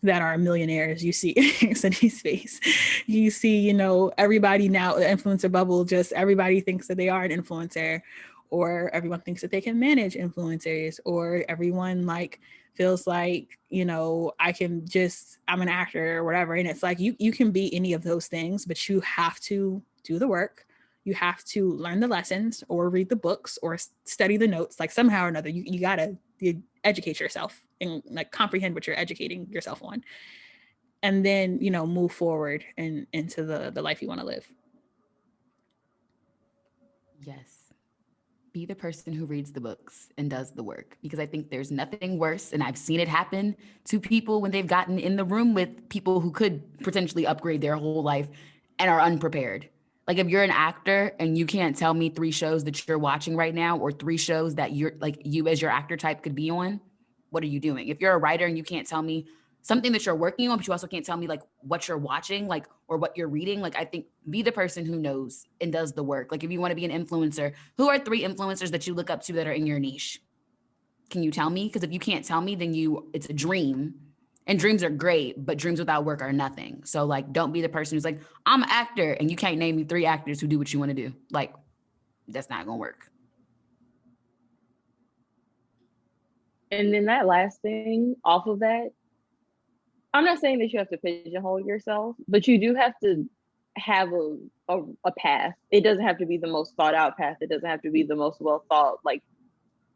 that are millionaires, you see Cindy's face, you see, you know, everybody now, the influencer bubble, just everybody thinks that they are an influencer, or everyone thinks that they can manage influencers, or everyone like feels like, you know, I'm an actor or whatever. And it's like, you can be any of those things, but you have to do the work. You have to learn the lessons or read the books or study the notes, like somehow or another, you gotta educate yourself and like comprehend what you're educating yourself on, and then, you know, move forward and into the life you want to live. Yes. Be the person who reads the books and does the work, because I think there's nothing worse. And I've seen it happen to people when they've gotten in the room with people who could potentially upgrade their whole life and are unprepared. Like if you're an actor and you can't tell me 3 shows that you're watching right now, or 3 shows that you're like you as your actor type could be on, what are you doing? If you're a writer and you can't tell me something that you're working on, but you also can't tell me like what you're watching, like, or what you're reading, like I think be the person who knows and does the work. Like if you want to be an influencer, who are 3 influencers that you look up to that are in your niche? Can you tell me? Because if you can't tell me, then it's a dream. And dreams are great, but dreams without work are nothing. So like, don't be the person who's like, I'm an actor, and you can't name me 3 actors who do what you want to do. Like, that's not gonna work. And then that last thing off of that, I'm not saying that you have to pigeonhole yourself, but you do have to have a path. It doesn't have to be the most thought out path. It doesn't have to be the most well thought, like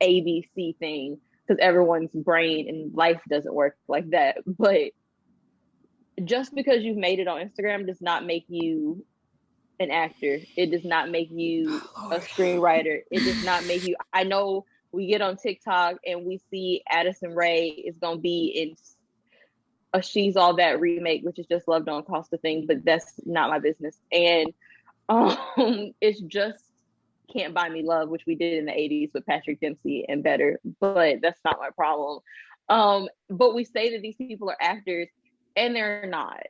ABC thing, because everyone's brain and life doesn't work like that. But just because you've made it on Instagram does not make you an actor. It does not make you a screenwriter. It does not make you. I know we get on TikTok and we see Addison Rae is going to be in a She's All That remake, which is just Love Don't Cost a Thing, but that's not my business. And it's just Can't Buy Me Love, which we did in the 80s with Patrick Dempsey and Better, but that's not my problem. But we say that these people are actors and they're not.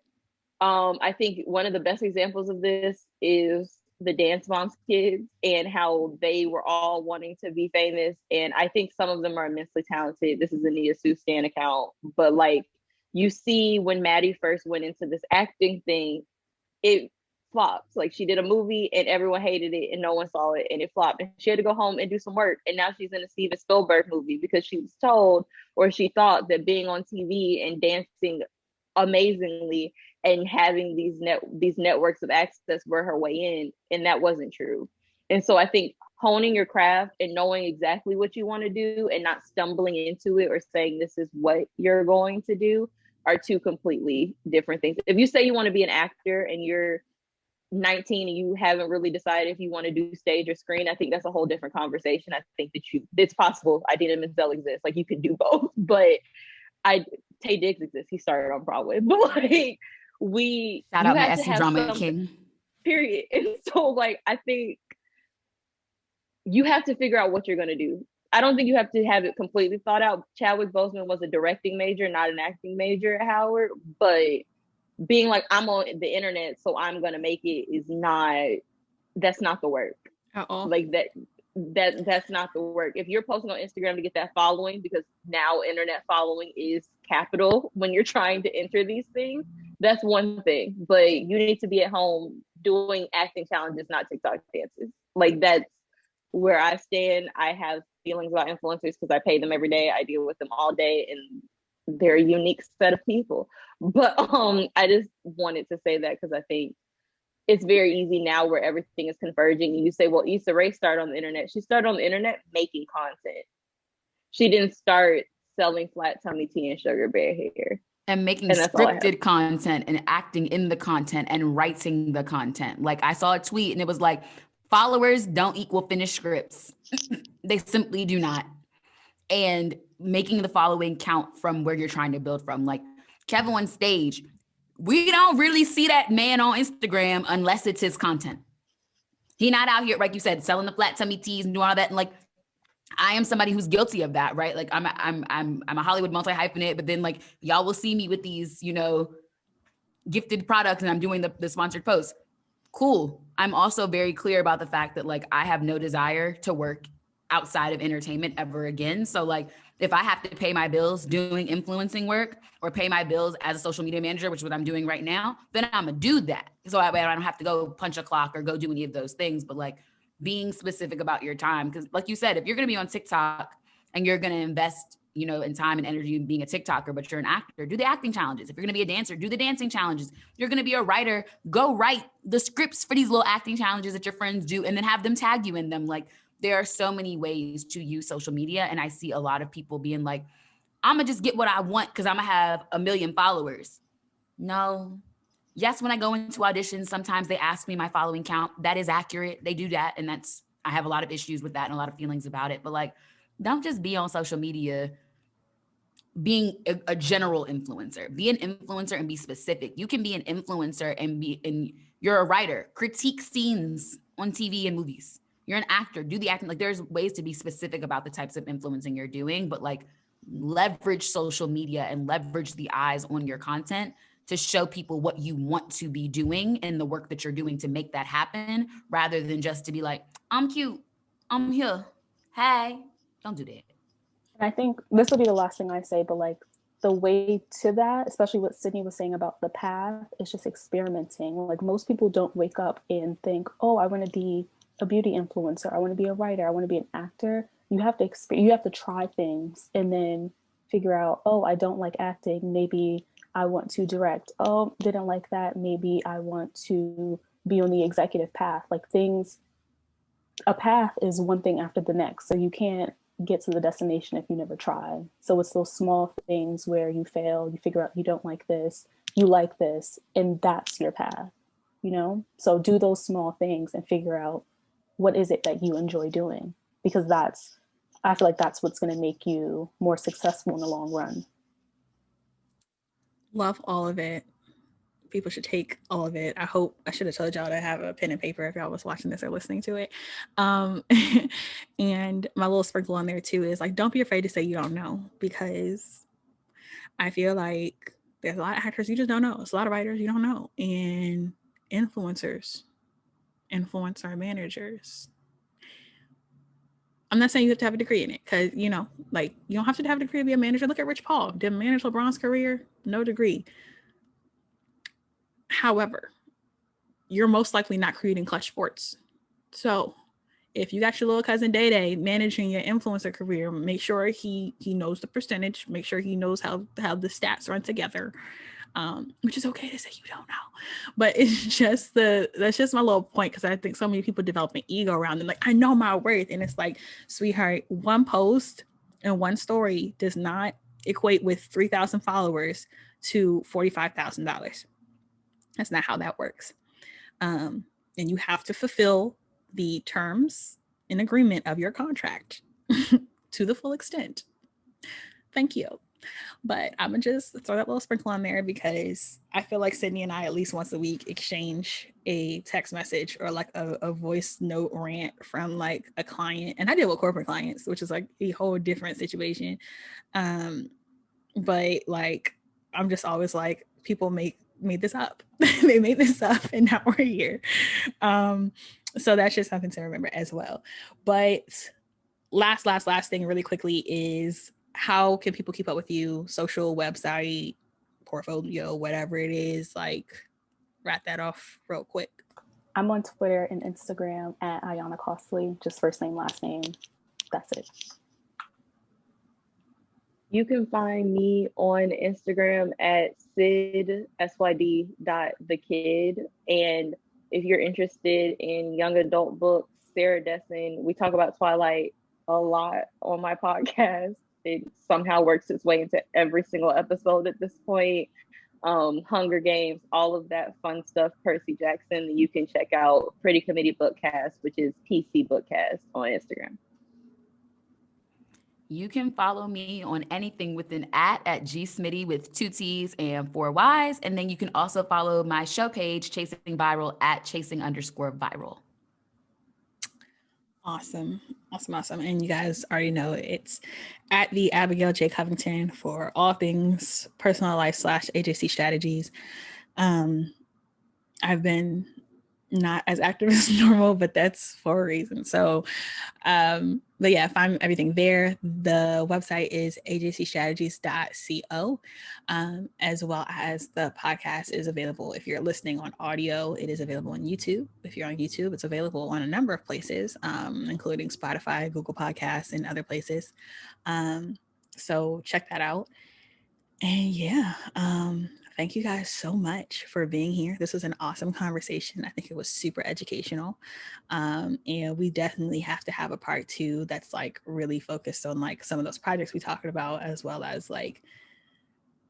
I think one of the best examples of this is the Dance Moms kids and how they were all wanting to be famous. And I think some of them are immensely talented. This is a Nia Sue Stan account, but like you see when Maddie first went into this acting thing, it flopped. Like she did a movie and everyone hated it and no one saw it and it flopped. And she had to go home and do some work. And now she's in a Steven Spielberg movie because she was told, or she thought, that being on TV and dancing amazingly and having these networks of access were her way in, and that wasn't true. And so I think honing your craft and knowing exactly what you want to do and not stumbling into it or saying this is what you're going to do are 2 completely different things. If you say you want to be an actor and you're 19 and you haven't really decided if you want to do stage or screen, I think that's a whole different conversation. I think that it's possible Idina Menzel exists. Like, you can do both, but Taye Diggs exists. He started on Broadway, but like Shout out my SC drama king. Period. And so like, I think you have to figure out what you're going to do. I don't think you have to have it completely thought out. Chadwick Boseman was a directing major, not an acting major at Howard, but being like, I'm on the internet, so I'm going to make it that's not the work. At all. Like that's not the work. If you're posting on Instagram to get that following, because now internet following is capital when you're trying to enter these things, that's one thing. But you need to be at home doing acting challenges, not TikTok dances. Like, that's where I stand. I have feelings about influencers because I pay them every day. I deal with them all day, and they're a unique set of people. But I just wanted to say that because I think it's very easy now where everything is converging. You say, well, Issa Rae started on the internet. She started on the internet making content. She didn't start selling flat tummy tea and sugar bear hair. And making scripted content and acting in the content and writing the content. Like, I saw a tweet and it was like, followers don't equal finished scripts. They simply do not. And making the following count from where you're trying to build from. Like, Kevin on stage, we don't really see that man on Instagram unless it's his content. He not out here, like you said, selling the flat tummy teas and doing all that. And like, I am somebody who's guilty of that, right? Like, I'm a Hollywood multi-hyphenate, but then like, y'all will see me with these, gifted products and I'm doing the sponsored posts. Cool. I'm also very clear about the fact that like, I have no desire to work outside of entertainment ever again. So like, if I have to pay my bills doing influencing work or pay my bills as a social media manager, which is what I'm doing right now, then I'm gonna do that. So I don't have to go punch a clock or go do any of those things, but like, being specific about your time. Because like you said, if you're gonna be on TikTok and you're gonna invest, in time and energy in being a TikToker, but you're an actor, do the acting challenges. If you're gonna be a dancer, do the dancing challenges. If you're gonna be a writer, go write the scripts for these little acting challenges that your friends do and then have them tag you in them. Like, there are so many ways to use social media. And I see a lot of people being like, I'm gonna just get what I want because I'm gonna have 1 million followers. No. Yes, when I go into auditions, sometimes they ask me my following count. That is accurate. They do that. And I have a lot of issues with that and a lot of feelings about it. But like, don't just be on social media being a general influencer. Be an influencer and be specific. You can be an influencer and you're a writer. Critique scenes on TV and movies. You're an actor. Do the acting. Like, there's ways to be specific about the types of influencing you're doing, but like, leverage social media and leverage the eyes on your content to show people what you want to be doing and the work that you're doing to make that happen, rather than just to be like, I'm cute, I'm here, hey. Don't do that. And I think this will be the last thing I say, but like, the way to that, especially what Sydney was saying about the path, is just experimenting. Like, most people don't wake up and think, oh, I want to be a beauty influencer, I want to be a writer, I want to be an actor. You have to try things and then figure out, oh, I don't like acting, maybe I want to direct. Oh, didn't like that, maybe I want to be on the executive path. Like, a path is one thing after the next, so you can't get to the destination if you never try. So it's those small things where you fail, you figure out you don't like this, you like this, and that's your path, So do those small things and figure out what is it that you enjoy doing, because I feel like that's what's going to make you more successful in the long run. Love all of it. People should take all of it. I should have told y'all to have a pen and paper if y'all was watching this or listening to it. And my little sprinkle on there too is like, don't be afraid to say you don't know, because I feel like there's a lot of actors you just don't know. There's a lot of writers you don't know, and influencers, influencer managers. I'm not saying you have to have a degree in it, because you don't have to have a degree to be a manager. Look at Rich Paul. Did manage LeBron's career? No degree. However, you're most likely not creating clutch sports. So if you got your little cousin Day Day managing your influencer career, make sure he knows the percentage, make sure he knows how the stats run together. Which is okay to say you don't know, but it's just that's just my little point, because I think so many people develop an ego around them. Like, I know my worth, and it's like, sweetheart, one post and one story does not equate with 3,000 followers to $45,000. That's not how that works. And you have to fulfill the terms and agreement of your contract to the full extent. Thank you. But I'm gonna just throw that little sprinkle on there because I feel like Sydney and I at least once a week exchange a text message or like a voice note rant from like a client. And I deal with corporate clients, which is like a whole different situation. But like I'm just always like, people made this up. They made this up and now we're here. So that's just something to remember as well. But last thing really quickly is, how can people keep up with you? Social, website, portfolio, whatever it is, like wrap that off real quick. I'm on Twitter and Instagram at Ayanna Costley, just first name, last name. That's it. You can find me on Instagram at syd.thekid. And if you're interested in young adult books, Sarah Desson, we talk about Twilight a lot on my podcast. It somehow works its way into every single episode at this point. Hunger Games, all of that fun stuff. Percy Jackson. You can check out Pretty Committee Bookcast, which is PC Bookcast on Instagram. You can follow me on anything with an at @gsmitty with 2 T's and 4 Y's. And then you can also follow my show page, Chasing Viral, at chasing_viral. Awesome. And you guys already know it's at the Abigail J. Covington for all things personal life / AJC strategies. I've been not as active as normal, but that's for a reason. So, but yeah, find everything there. The website is ajcstrategies.co, as well as the podcast is available. If you're listening on audio, it is available on YouTube. If you're on YouTube, it's available on a number of places, including Spotify, Google Podcasts, and other places. So check that out. And yeah, thank you guys so much for being here. This was an awesome conversation. I think it was super educational. And we definitely have to have a part 2 that's like really focused on like some of those projects we talked about, as well as like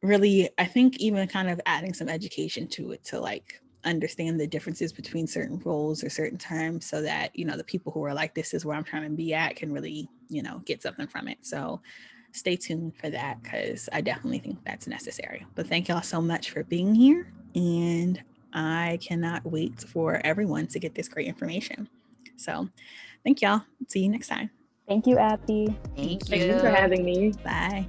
really, I think even kind of adding some education to it to like understand the differences between certain roles or certain terms, so that, you know, the people who are like, this is where I'm trying to be at, can really, you know, get something from it. So stay tuned for that, because I definitely think that's necessary. But thank y'all so much for being here. And I cannot wait for everyone to get this great information. So thank y'all. See you next time. Thank you, Abby. Thank you. Thanks for having me. Bye.